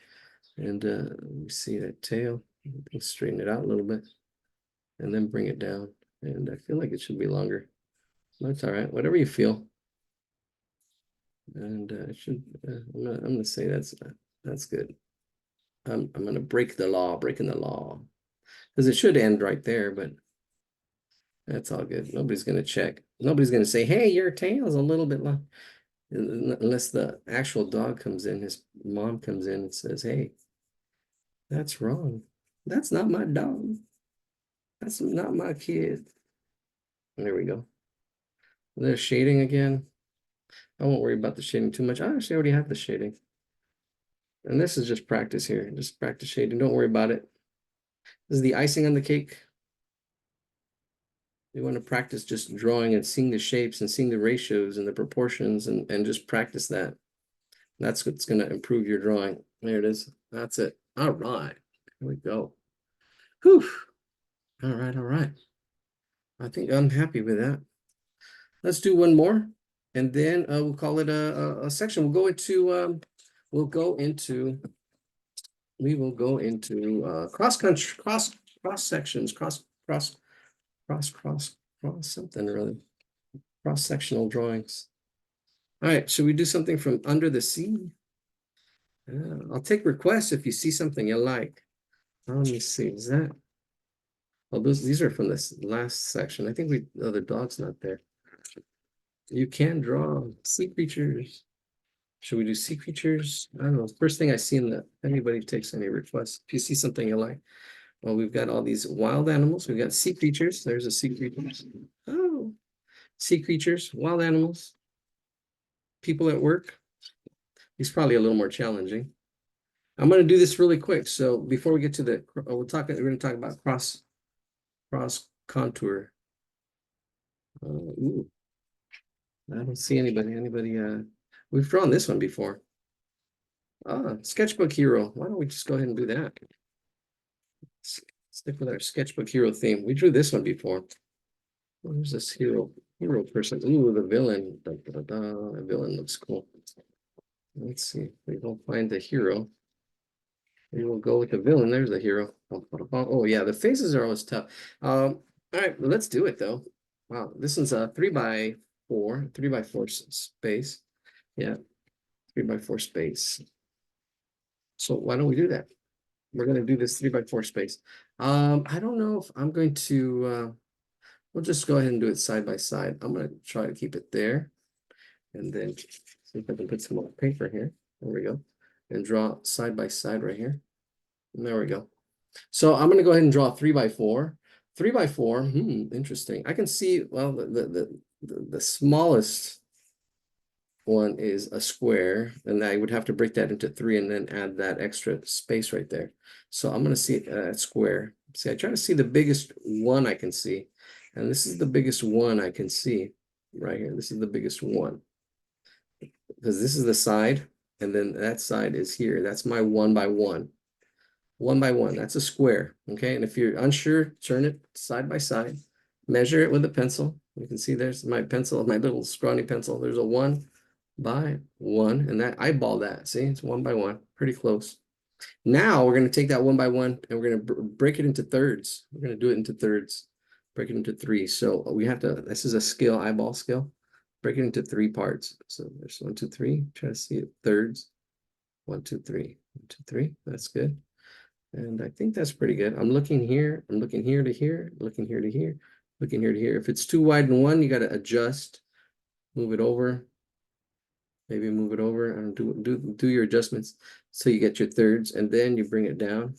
And let me see that tail. Straighten it out a little bit. And then bring it down. And I feel like it should be longer. That's all right. Whatever you feel. And I'm gonna say that's good. I'm gonna break the law, breaking the law. Because it should end right there, but that's all good. Nobody's gonna check. Nobody's gonna say, hey, your tail's a little bit long. Unless the actual dog comes in, his mom comes in and says, hey, that's wrong. That's not my dog. That's not my kid. There we go. There's shading again. I won't worry about the shading too much. I actually already have the shading. And this is just practice here. Just practice shading. Don't worry about it. This is the icing on the cake. You want to practice just drawing and seeing the shapes and seeing the ratios and the proportions and just practice that. That's what's going to improve your drawing. There it is. That's it. All right. Here we go. Whew. All right. All right. I think I'm happy with that. Let's do one more. And then we'll call it a section. We will go into cross country, cross sections, cross something really. Cross-sectional drawings. All right, should we do something from under the sea? I'll take requests if you see something you like. Let me see, is that? Oh, these are from this last section. I think the dog's not there. You can draw sea creatures. Should we do sea creatures? I don't know. First thing I see if anybody takes any requests. If you see something you like. Well, we've got all these wild animals. We've got sea creatures. There's a sea creatures. Oh, sea creatures, wild animals, people at work. He's probably a little more challenging. I'm going to do this really quick. So before we get to we're going to talk about cross contour. Ooh, I don't see anybody. We've drawn this one before. Sketchbook hero. Why don't we just go ahead and do that? Stick with our sketchbook hero theme. We drew this one before. Where's this hero person? Ooh, the villain. The villain looks cool. Let's see. We will find the hero. We will go with the villain. There's the hero. Oh yeah, the faces are always tough. All right, let's do it though. Wow, this is a 3x4 space. Yeah, 3x4 space. So why don't we do that? We're gonna do this 3x4 space. I don't know if I'm going to. We'll just go ahead and do it side by side. I'm gonna try to keep it there, and then see if I can put some more paper here. There we go, and draw side by side right here. And there we go. So I'm going to go ahead and draw 3x4. 3x4. Interesting. I can see. Well, the smallest one is a square, and I would have to break that into 3 and then add that extra space right there. So I'm going to see a square. See, I try to see the biggest one I can see, and this is the biggest one I can see right here. This is the biggest one because this is the side, and then that side is here. That's my 1x1. 1x1, that's a square. Okay, and if you're unsure, turn it side by side, measure it with a pencil. You can see there's my pencil, my little scrawny pencil. There's a 1x1, and that eyeball that. See, it's 1x1, pretty close. Now we're going to take that 1x1 and we're going to break it into thirds. We're going to do it into thirds. break it into three. So we have to, this is a skill, eyeball skill. Break it into three parts. So there's 1, 2, 3. Try to see it thirds. 1, 2, 3. 1, 2, 3. That's good. And I think that's pretty good. I'm looking here. I'm looking here to here, looking here to here, looking here to here. If it's too wide in one, you got to adjust, move it over, maybe move it over and do your adjustments so you get your thirds, and then you bring it down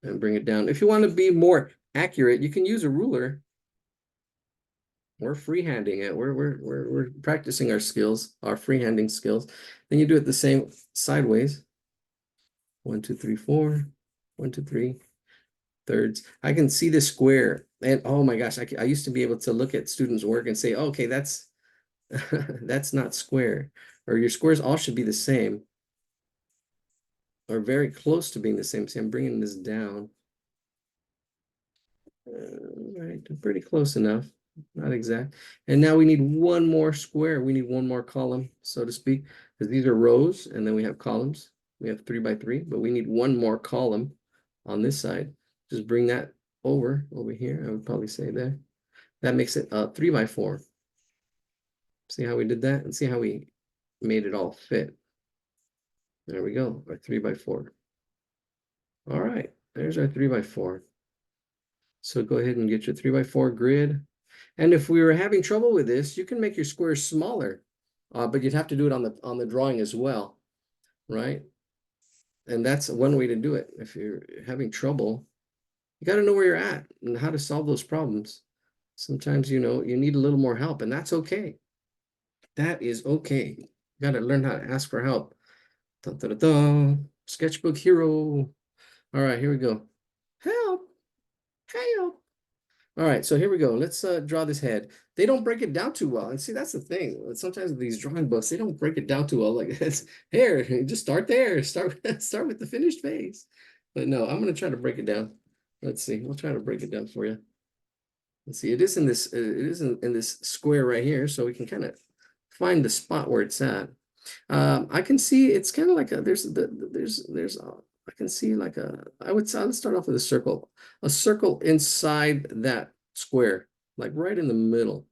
and bring it down. If you want to be more accurate, you can use a ruler. We're freehanding it. We're practicing our skills, our freehanding skills. Then you do it the same sideways. 1, 2, 3, 4. 1, 2, 3. Thirds. I can see the square, and oh my gosh, I used to be able to look at students' work and say, okay, that's that's not square, or your squares all should be the same, or very close to being the same. See, I'm bringing this down. Right, pretty close enough, not exact. And now we need one more square. We need one more column, so to speak, because these are rows, and then we have columns. We have 3 by 3, but we need one more column on this side. Just bring that over here. I would probably say there. That makes it 3 by 4. See how we did that, and see how we made it all fit. There we go, our 3 by 4. All right, there's our 3 by 4. So go ahead and get your 3 by 4 grid. And if we were having trouble with this, you can make your squares smaller, but you'd have to do it on the drawing as well, right? And that's one way to do it. If you're having trouble, you got to know where you're at and how to solve those problems. Sometimes, you need a little more help, and that's okay. That is okay. You got to learn how to ask for help. Dun, dun, dun, dun. Sketchbook hero. All right, here we go. Help. Help. All right, so here we go. Let's draw this head. They don't break it down too well. And see, that's the thing. Sometimes these drawing books, they don't break it down too well. Like it's here, just start there. Start with the finished face. But no, I'm gonna try to break it down. Let's see. We'll try to break it down for you. Let's see. It is in this square right here, so we can kind of find the spot where it's at. I can see it's kind of like I can see like let's start off with a circle inside that square, like right in the middle,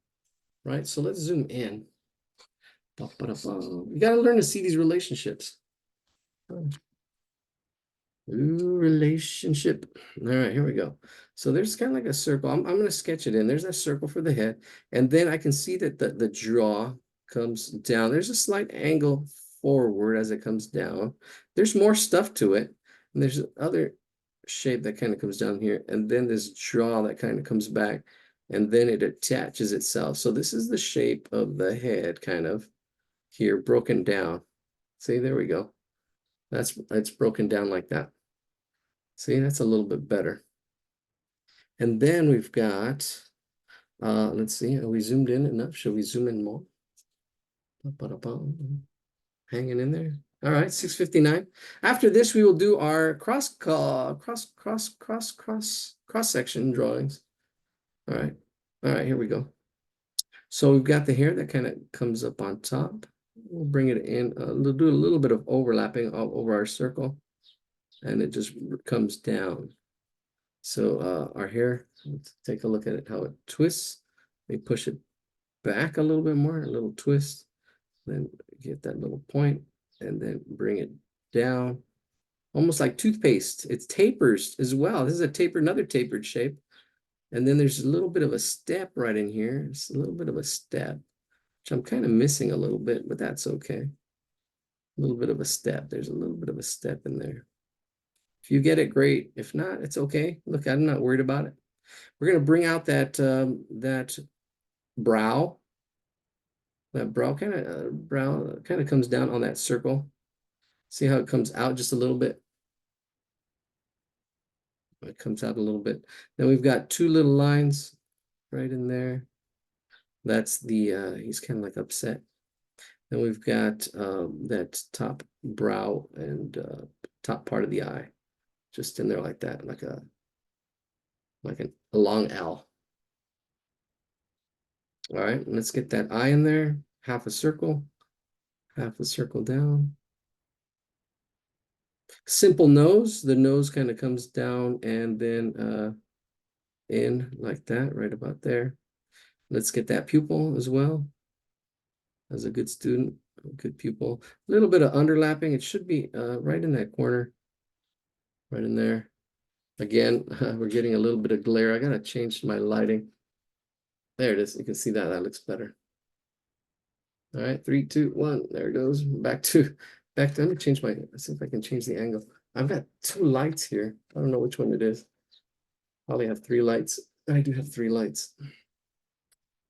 right? So let's zoom in. You got to learn to see these relationships. Ooh, relationship. All right, here we go. So there's kind of like a circle. I'm going to sketch it in. There's that circle for the head. And then I can see that the jaw comes down. There's a slight angle forward as it comes down. There's more stuff to it. And there's other shape that kind of comes down here. And then this jaw that kind of comes back. And then it attaches itself. So this is the shape of the head kind of here broken down. See, there we go. It's broken down like that. See, that's a little bit better. And then we've got, let's see, are we zoomed in enough? Should we zoom in more? Hanging in there. All right, 6:59. After this, we will do our cross section drawings. All right, here we go. So we've got the hair that kind of comes up on top. We'll bring it in, we'll do a little bit of overlapping all over our circle, and it just comes down. So our hair, let's take a look at it, how it twists. We push it back a little bit more, a little twist, then get that little point, and then bring it down, almost like toothpaste. It tapers as well. This is another tapered shape. And then there's a little bit of a step right in here. It's a little bit of a step, which I'm kind of missing a little bit, but that's okay. A little bit of a step. There's a little bit of a step in there. If you get it, great. If not, it's okay. Look, I'm not worried about it. We're going to bring out that brow. That brow kind of comes down on that circle. See how it comes out just a little bit? It comes out a little bit. Then we've got two little lines right in there. That's he's kind of like upset. Then we've got that top brow and top part of the eye, just in there like that, like a long L. All right, let's get that eye in there. Half a circle down. Simple nose. The nose kind of comes down, and then in like that, right about there. Let's get that pupil as well. As a good student, a good pupil. A little bit of underlapping. It should be right in that corner, right in there. Again, we're getting a little bit of glare. I gotta change my lighting. There it is. You can see that. That looks better. All right, 3, 2, 1. There it goes. Back to. Let me change my. Let's see if I can change the angle. I've got 2 lights here. I don't know which one it is. Probably have 3 lights. I do have 3 lights.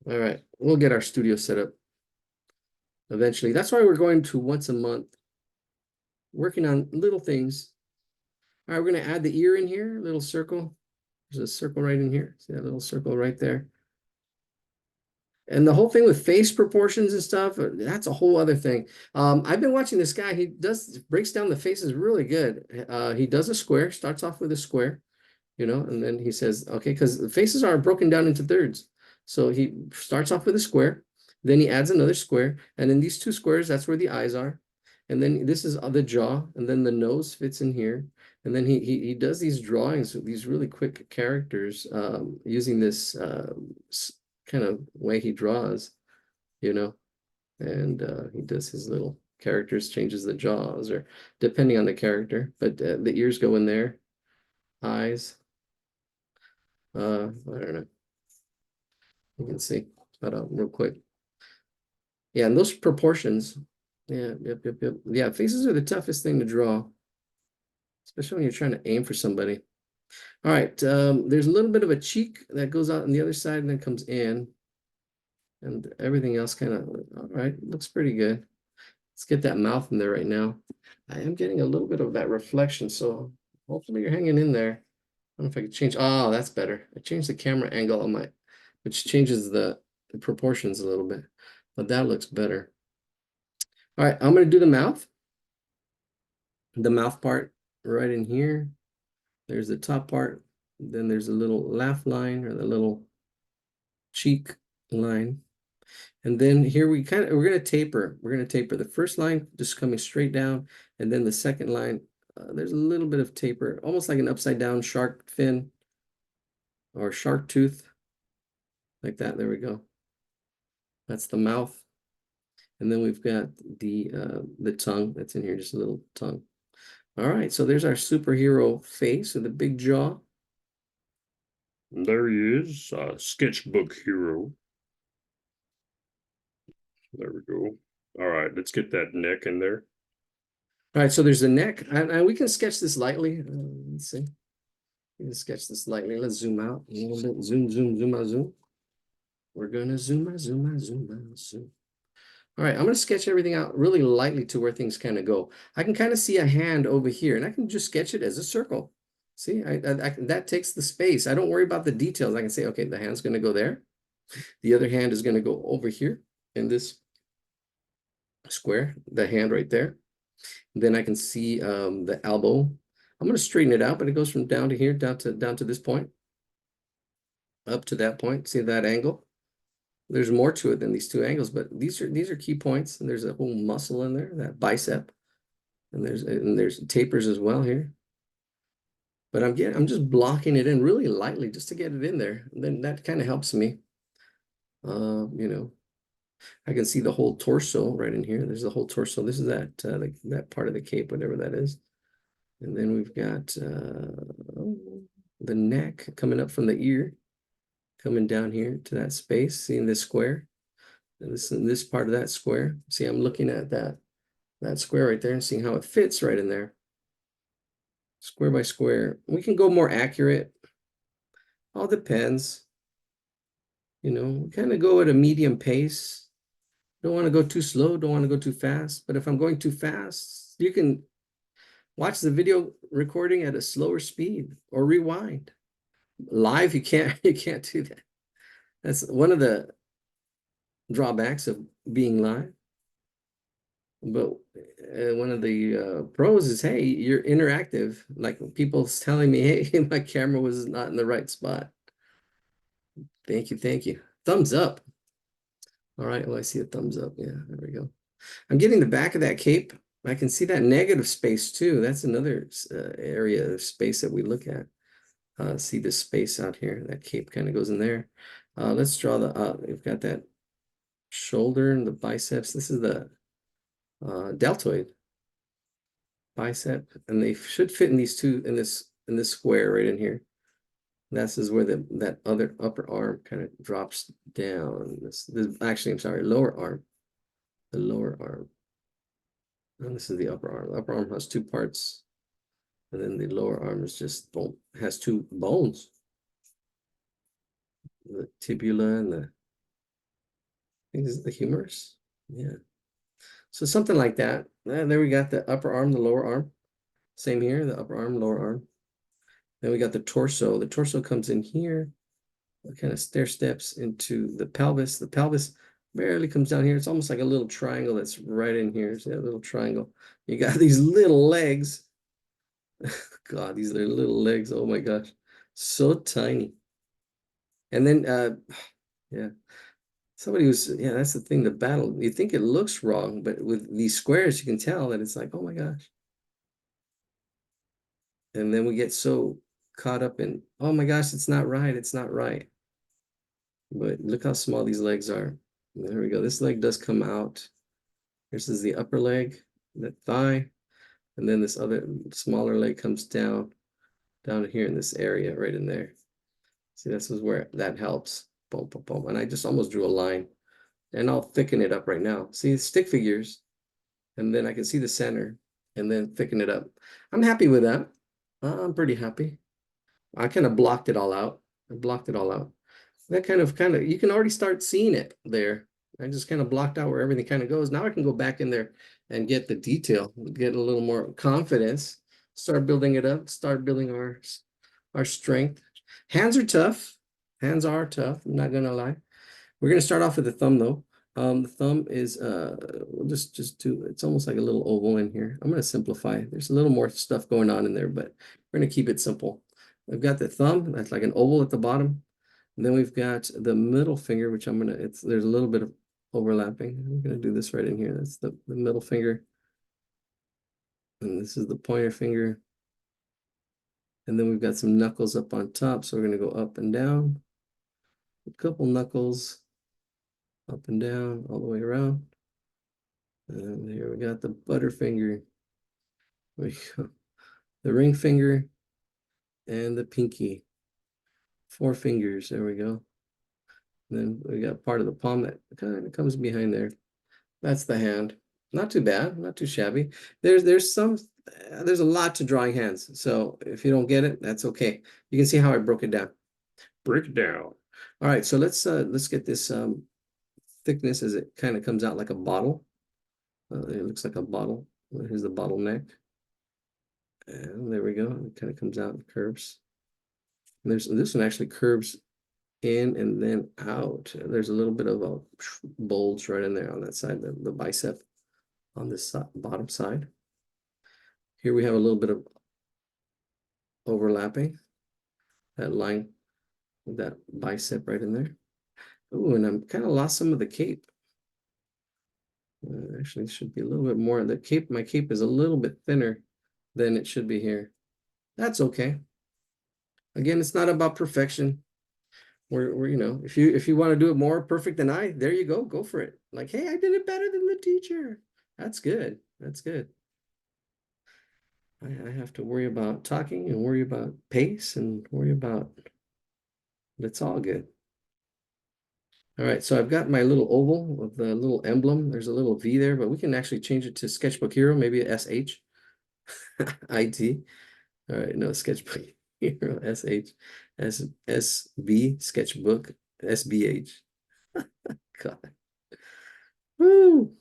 All right, we'll get our studio set up eventually. That's why we're going to once a month, working on little things. All right, we're going to add the ear in here, a little circle. There's a circle right in here. See that little circle right there? And the whole thing with face proportions and stuff, that's a whole other thing. I've been watching this guy. He breaks down the faces really good. He does a square, starts off with a square, and then he says, okay, because the faces are broken down into thirds. So he starts off with a square, then he adds another square, and in these 2 squares, that's where the eyes are. And then this is the jaw, and then the nose fits in here. And then he does these drawings with these really quick characters using this kind of way he draws, and he does his little characters, changes the jaws, or depending on the character. But the ears go in there, eyes. I don't know. You can see that out real quick. Yeah, and those proportions. Yeah, yep. Yeah, faces are the toughest thing to draw, especially when you're trying to aim for somebody. All right, there's a little bit of a cheek that goes out on the other side and then comes in. And everything else kind of, all right, looks pretty good. Let's get that mouth in there right now. I am getting a little bit of that reflection, so hopefully you're hanging in there. I don't know if I can change. Oh, that's better. I changed the camera angle on which changes the proportions a little bit, but that looks better. All right, I'm going to do the mouth. The mouth part right in here. There's the top part. Then there's a little laugh line, or the little cheek line. And then here we're going to taper. We're going to taper the first line just coming straight down. And then the second line, there's a little bit of taper, almost like an upside down shark fin or shark tooth, like that. There we go. That's the mouth. And then we've got the tongue that's in here, just a little tongue. All right, so there's our superhero face with the big jaw. And there he is, sketchbook hero. There we go. All right, let's get that neck in there. All right, so there's the neck, and we can sketch this lightly. Let's see. We can sketch this lightly. Let's zoom out a little bit. Zoom out, zoom. We're gonna zoom out. All right, I'm gonna sketch everything out really lightly to where things kind of go. I can kind of see a hand over here, and I can just sketch it as a circle. See, that takes the space. I don't worry about the details. I can say, okay, the hand's gonna go there. The other hand is gonna go over here in this square, the hand right there. Then I can see the elbow. I'm going to straighten it out, but it goes from down to here, down to this point, up to that point. See that angle? There's more to it than these 2 angles, but these are key points. And there's a whole muscle in there, that bicep, and there's tapers as well here. But I'm just blocking it in really lightly just to get it in there. And then that kind of helps me. I can see the whole torso right in here. There's the whole torso. This is that part of the cape, whatever that is. And then we've got the neck coming up from the ear, coming down here to that space, seeing this square. And this part of that square. See, I'm looking at that square right there and seeing how it fits right in there. Square by square. We can go more accurate. All depends. Kind of go at a medium pace. Don't want to go too slow, don't want to go too fast. But if I'm going too fast, you can watch the video recording at a slower speed or rewind. Live, you can't do that. That's one of the drawbacks of being live. But one of the pros is, hey, you're interactive. Like people telling me, hey, my camera was not in the right spot. Thank you. Thumbs up. All right, well, I see a thumbs up. Yeah, there we go. I'm getting the back of that cape. I can see that negative space too. That's another area of space that we look at. See the space out here, that cape kind of goes in there. Let's draw we've got that shoulder and the biceps. This is the deltoid bicep, and they should fit in these two, in this square right in here. This is where that other upper arm kind of drops down. This actually, I'm sorry, lower arm. The lower arm. And this is the upper arm. The upper arm has two parts. And then the lower arm is just bone, has two bones. The tibula and I think this is the humerus. Yeah. So something like that. And there we got the upper arm, the lower arm. Same here, the upper arm, lower arm. Then we got the torso. The torso comes in here. It kind of stair steps into the pelvis. The pelvis barely comes down here. It's almost like a little triangle that's right in here. See that little triangle? You got these little legs. God, these are little legs. Oh my gosh. So tiny. And then yeah. Somebody was, yeah, that's the thing, the battle. You think it looks wrong, but with these squares, you can tell that it's like, oh my gosh. And then we get so caught up in, oh my gosh, it's not right. It's not right. But look how small these legs are. There we go. This leg does come out. This is the upper leg, the thigh. And then this other smaller leg comes down here in this area, right in there. See, this is where that helps. Boom, boom, boom. And I just almost drew a line. And I'll thicken it up right now. See, stick figures. And then I can see the center. And then thicken it up. I'm happy with that. I'm pretty happy. I kind of blocked it all out. I blocked it all out. That kind of, you can already start seeing it there. I just kind of blocked out where everything kind of goes. Now I can go back in there and get the detail, get a little more confidence, start building it up, start building our strength. Hands are tough. Hands are tough. I'm not gonna lie. We're gonna start off with the thumb though. The thumb is we'll just do, it's almost like a little oval in here. I'm gonna simplify. There's a little more stuff going on in there, but we're gonna keep it simple. I've got the thumb, that's like an oval at the bottom. And then we've got the middle finger, which there's a little bit of overlapping. I'm gonna do this right in here. That's the middle finger. And this is the pointer finger. And then we've got some knuckles up on top. So we're gonna go up and down. A couple knuckles up and down, all the way around. And here we got the butter finger. We go. The ring finger and the pinky. 4 fingers, there we go. And then we got part of the palm that kind of comes behind there. That's the hand. Not too bad, not too shabby. There's a lot to drawing hands. So if you don't get it, that's okay. You can see how I broke it down. Break it down. All right, so let's get this thickness as it kind of comes out like a bottle. It looks like a bottle. Here's the bottleneck. And there we go. It kind of comes out and curves. And this one actually curves in and then out. There's a little bit of a bulge right in there on that side, the bicep on this bottom side. Here we have a little bit of overlapping. That line with that bicep right in there. Oh, and I'm kind of lost some of the cape. Actually, it should be a little bit more. My cape is a little bit thinner than it should be here. That's okay. Again, it's not about perfection. We're if you want to do it more perfect than I, there you go for it. Like, hey, I did it better than the teacher. That's good. That's good. I have to worry about talking and worry about pace and worry about, but it's all good. All right, so I've got my little oval with the little emblem. There's a little V there, but we can actually change it to Sketchbook Hero, maybe a SH. IT. All right, no, Sketchbook Hero, SH. SB, Sketchbook, SBH. God. Woo!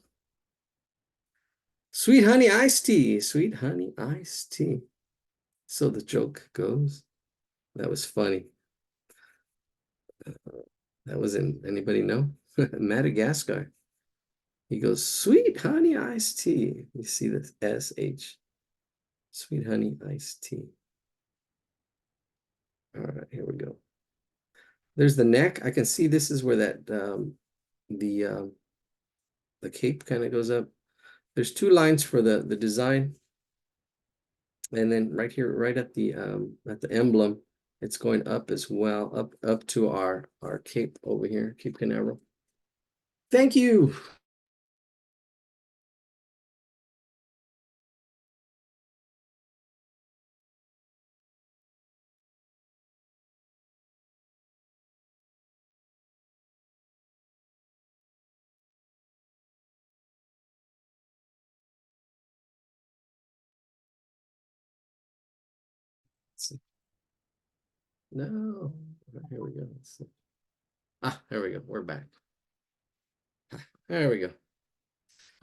Sweet honey iced tea. Sweet honey iced tea. So the joke goes. That was funny. That was in, anybody know? Madagascar. He goes, sweet honey iced tea. You see this SH. Sweet honey iced tea. All right, here we go. There's the neck. I can see this is where that the cape kind of goes up. There's 2 lines for the design. And then right here, right at the emblem, It's going up as well, up to our Cape over here, Cape Canaveral. Thank you. No, here we go. There we go. We're back. There we go.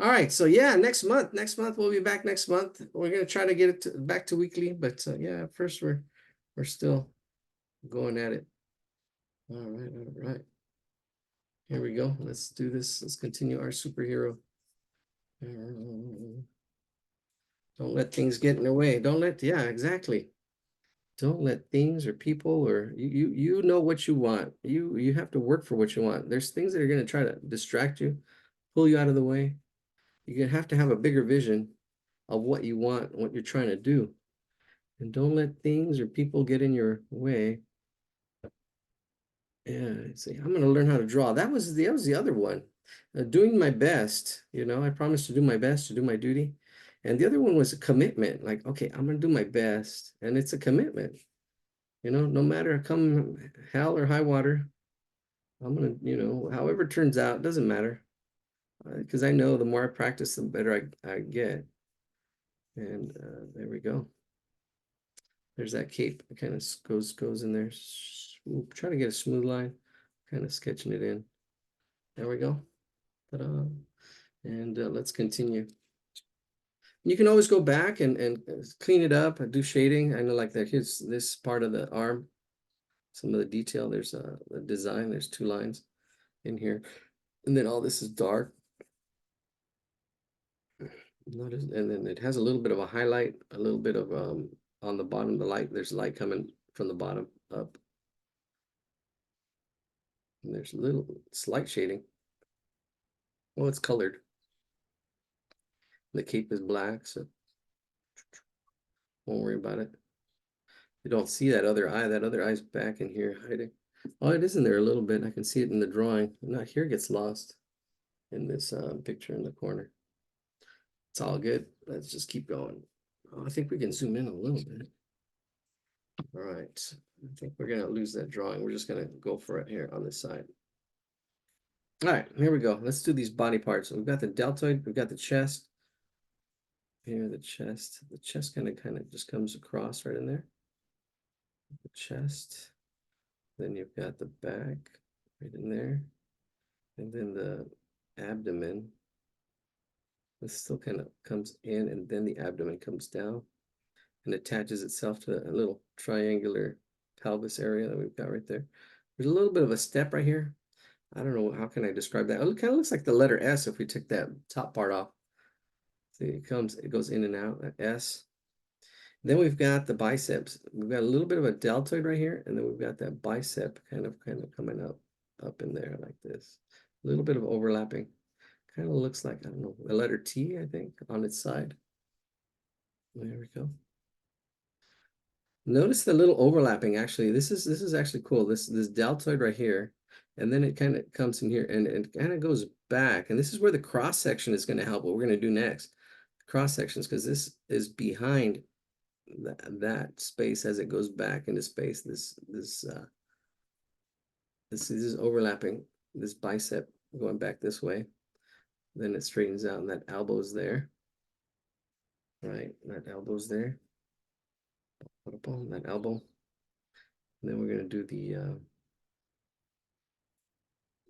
All right, so yeah, next month we'll be back next month. We're gonna try to get it back to weekly, but yeah, first we're still going at it. All right. Here we go. Let's do this. Let's continue our superhero. Don't let things get in the way. Yeah, exactly. Don't let things or people or you know what you want. You have to work for what you want. There's things that are gonna try to distract you, pull you out of the way. You're gonna have to have a bigger vision of what you want, what you're trying to do. And don't let things or people get in your way. Yeah, see, I'm gonna learn how to draw. That was the other one. Doing my best, I promised to do my best, to do my duty. And the other one was a commitment. Like, okay, I'm gonna do my best. And it's a commitment. No matter come hell or high water, I'm gonna, however it turns out, it doesn't matter. Because I know the more I practice, the better I get. And there we go. There's that cape. It kind of goes in there. Try to get a smooth line, kind of sketching it in. There we go. Ta-da. And let's continue. You can always go back and clean it up and do shading. I know like that. Here's this part of the arm. Some of the detail. There's the design. There's 2 lines in here. And then all this is dark. Notice, and then it has a little bit of a highlight, a little bit of on the bottom, the light. There's light coming from the bottom up. And there's a little slight shading. Well, it's colored. The cape is black, so won't worry about it. You don't see that other eye. That other eye's back in here hiding. Oh, it is in there a little bit. I can see it in the drawing. Not here, gets lost in this picture in the corner. It's all good. Let's just keep going. Oh, I think we can zoom in a little bit. All right. I think we're gonna lose that drawing. We're just gonna go for it here on this side. All right, here we go. Let's do these body parts. We've got the deltoid, we've got the chest. Here, the chest. The chest kind of just comes across right in there. The chest. Then you've got the back right in there. And then the abdomen. This still kind of comes in, and then the abdomen comes down and attaches itself to a little triangular pelvis area that we've got right there. There's a little bit of a step right here. I don't know, how can I describe that? It kind of looks like the letter S if we took that top part off. See, it goes in and out, that S. Then we've got the biceps. We've got a little bit of a deltoid right here, and then we've got that bicep kind of coming up in there like this. A little bit of overlapping. Kind of looks like, I don't know, the letter T, I think, on its side. There we go. Notice the little overlapping. Actually, this is actually cool. This deltoid right here, and then it kind of comes in here and it kind of goes back. And this is where the cross section is going to help. What we're going to do next, cross sections, because this is behind that space as it goes back into space. This is overlapping. This bicep going back this way. Then it straightens out, and that elbow's there. Right, that elbow's there. That elbow. And then we're going to do the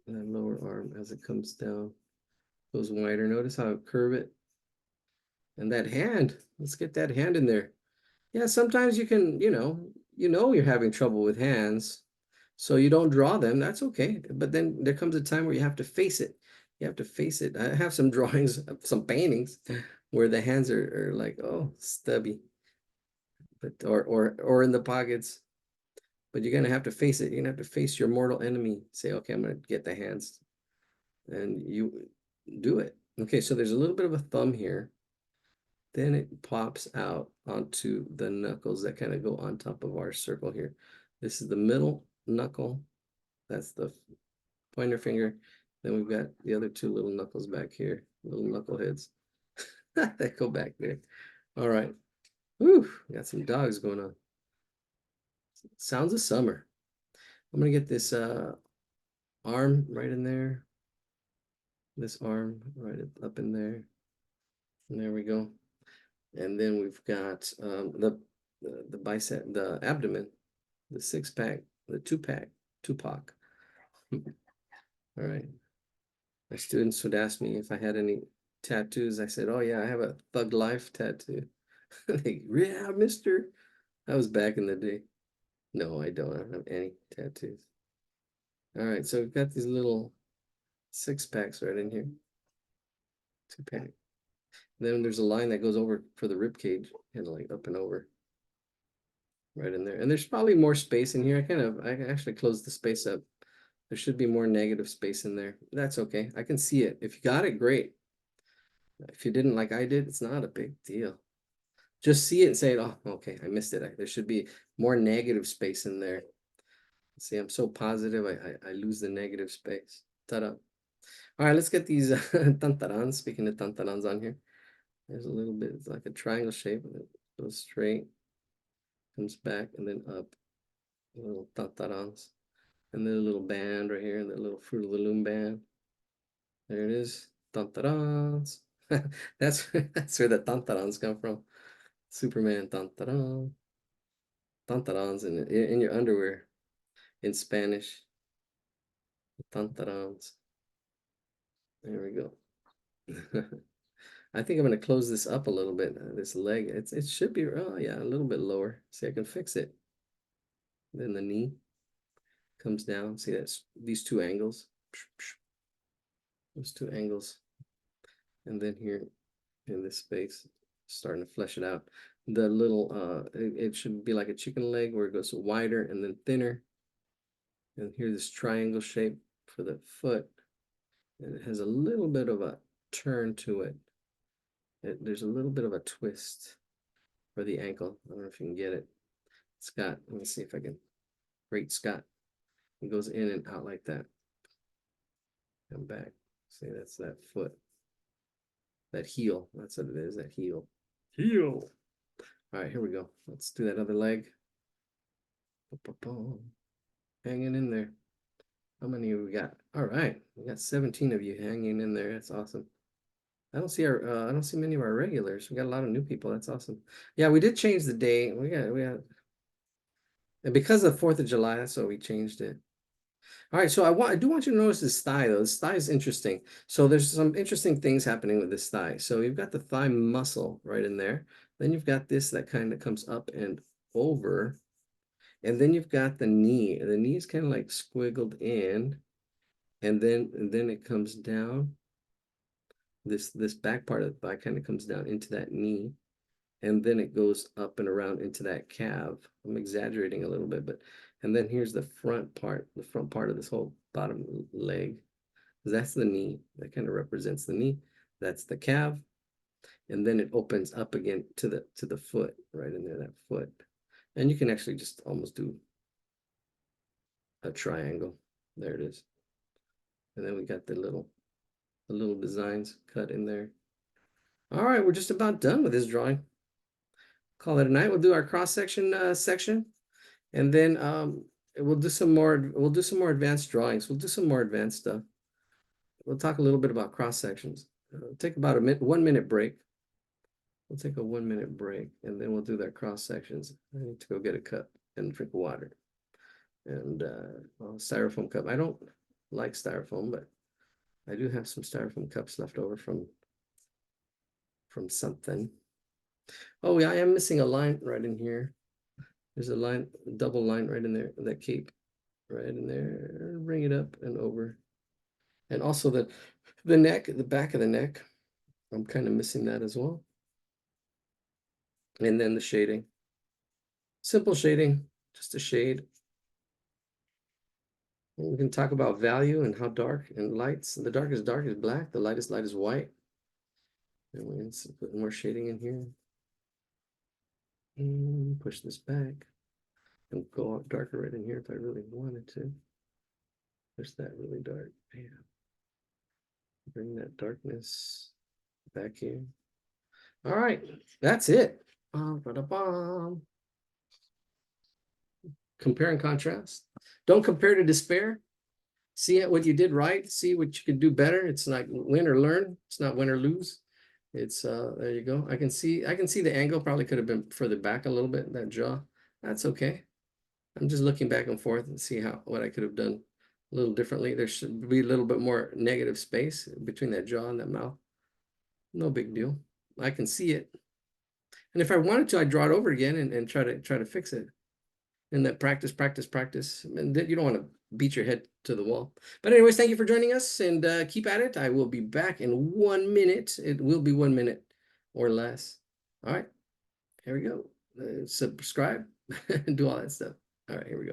that lower arm as it comes down, goes wider. Notice how I curve it. And that hand, let's get that hand in there. Yeah, sometimes you can, you're having trouble with hands, so you don't draw them. That's okay. But then there comes a time where you have to face it. You have to face it. I have some drawings, some paintings where the hands are like, oh, stubby, but or in the pockets. But you're gonna have to face it. You're gonna have to face your mortal enemy. Say, okay, I'm gonna get the hands, and you do it. Okay, so there's a little bit of a thumb here. Then it pops out onto the knuckles that kind of go on top of our circle here. This is the middle knuckle. That's the pointer finger. Then we've got the other two little knuckles back here, little knuckleheads that go back there. All right. Whew, got some dogs going on. Sounds of summer. I'm gonna get this arm right in there. This arm right up in there. And there we go. And then we've got the bicep, the abdomen, the six pack, the two pack, Tupac. All right. My students would ask me if I had any tattoos. I said, "Oh yeah, I have a Thug Life tattoo." They, yeah, mister. That was back in the day. No, I don't have any tattoos. All right, so we've got these little six packs right in here. Two pack. Then there's a line that goes over for the rib cage, and like up and over. Right in there. And there's probably more space in here. I actually closed the space up. There should be more negative space in there. That's okay. I can see it. If you got it, great. If you didn't like I did, it's not a big deal. Just see it and say, oh, okay, I missed it. There should be more negative space in there. See, I'm so positive, I lose the negative space. Ta-da. All right, let's get these tantarans. Speaking of tantarans on here, there's a little bit, it's like a triangle shape. It goes straight, comes back, and then up. Little tantarans. And then a little band right here, and the little Fruit of the Loom band. There it is. Tantarans. That's where the tantarans come from. Superman tantaran. Tantarans in your underwear in Spanish. Tantarans. There we go. I think I'm gonna close this up a little bit. This leg, it should be, oh yeah, a little bit lower. See, I can fix it. Then the knee comes down. See, that's these two angles. Those two angles. And then here in this space, starting to flesh it out. The little, it should be like a chicken leg where it goes wider and then thinner. And here this triangle shape for the foot. And it has a little bit of a turn to it. There's a little bit of a twist for the ankle. I don't know if you can get it. Scott, let me see if I can. Great Scott. It goes in and out like that. Come back. See, that's that foot. That heel. That's what it is, that heel. Heel. All right, here we go. Let's do that other leg. Hanging in there. How many have we got? All right, we got 17 of you hanging in there. That's awesome. I don't see many of our regulars. We got a lot of new people. That's awesome. Yeah, we did change the day. And because of 4th of July, that's why we changed it. All right, so I do want you to notice this thigh though. This thigh is interesting. So there's some interesting things happening with this thigh. So you've got the thigh muscle right in there. Then you've got this that kind of comes up and over. And then you've got the knee. The knee is kind of like squiggled in. And then it comes down. This back part of the thigh kind of comes down into that knee. And then it goes up and around into that calf. I'm exaggerating a little bit, but and then here's the front part of this whole bottom leg. That's the knee. That kind of represents the knee. That's the calf. And then it opens up again to the foot, right in there, that foot. And you can actually just almost do a triangle. There it is. And then we got the little designs cut in there. All right, we're just about done with this drawing. Call it a night. We'll do our cross-section section. And then we'll do some more advanced drawings. We'll do some more advanced stuff. We'll talk a little bit about cross sections. Take about a 1 minute break. We'll take a 1 minute break and then we'll do that cross sections. I need to go get a cup and a drink of water. And styrofoam cup. I don't like styrofoam, but I do have some styrofoam cups left over from something. Oh yeah, I am missing a line right in here. There's a line, double line right in there, that cape right in there. Bring it up and over. And also the neck, the back of the neck. I'm kind of missing that as well. And then the shading. Simple shading, just a shade. And we can talk about value and how dark and lights. The darkest dark is black, the lightest light is white. And we're going to put more shading in here. And push this back. and go out darker right in here if I really wanted to. There's that really dark. Bam. Bring that darkness back here. All right, that's it. Compare and contrast. Don't compare to despair. See what you did right. See what you could do better. It's not win or learn. It's not win or lose. It's there you go. I can see the angle probably could have been further back a little bit, that jaw. That's okay. I'm just looking back and forth and see what I could have done a little differently. There should be a little bit more negative space between that jaw and that mouth. No big deal. I can see it. And if I wanted to, I'd draw it over again and try to fix it. And that practice. And then you don't want to beat your head to the wall. But anyways, thank you for joining us, and keep at it. I will be back in 1 minute. It will be 1 minute or less. All right, here we go. Subscribe and do all that stuff. All right, here we go.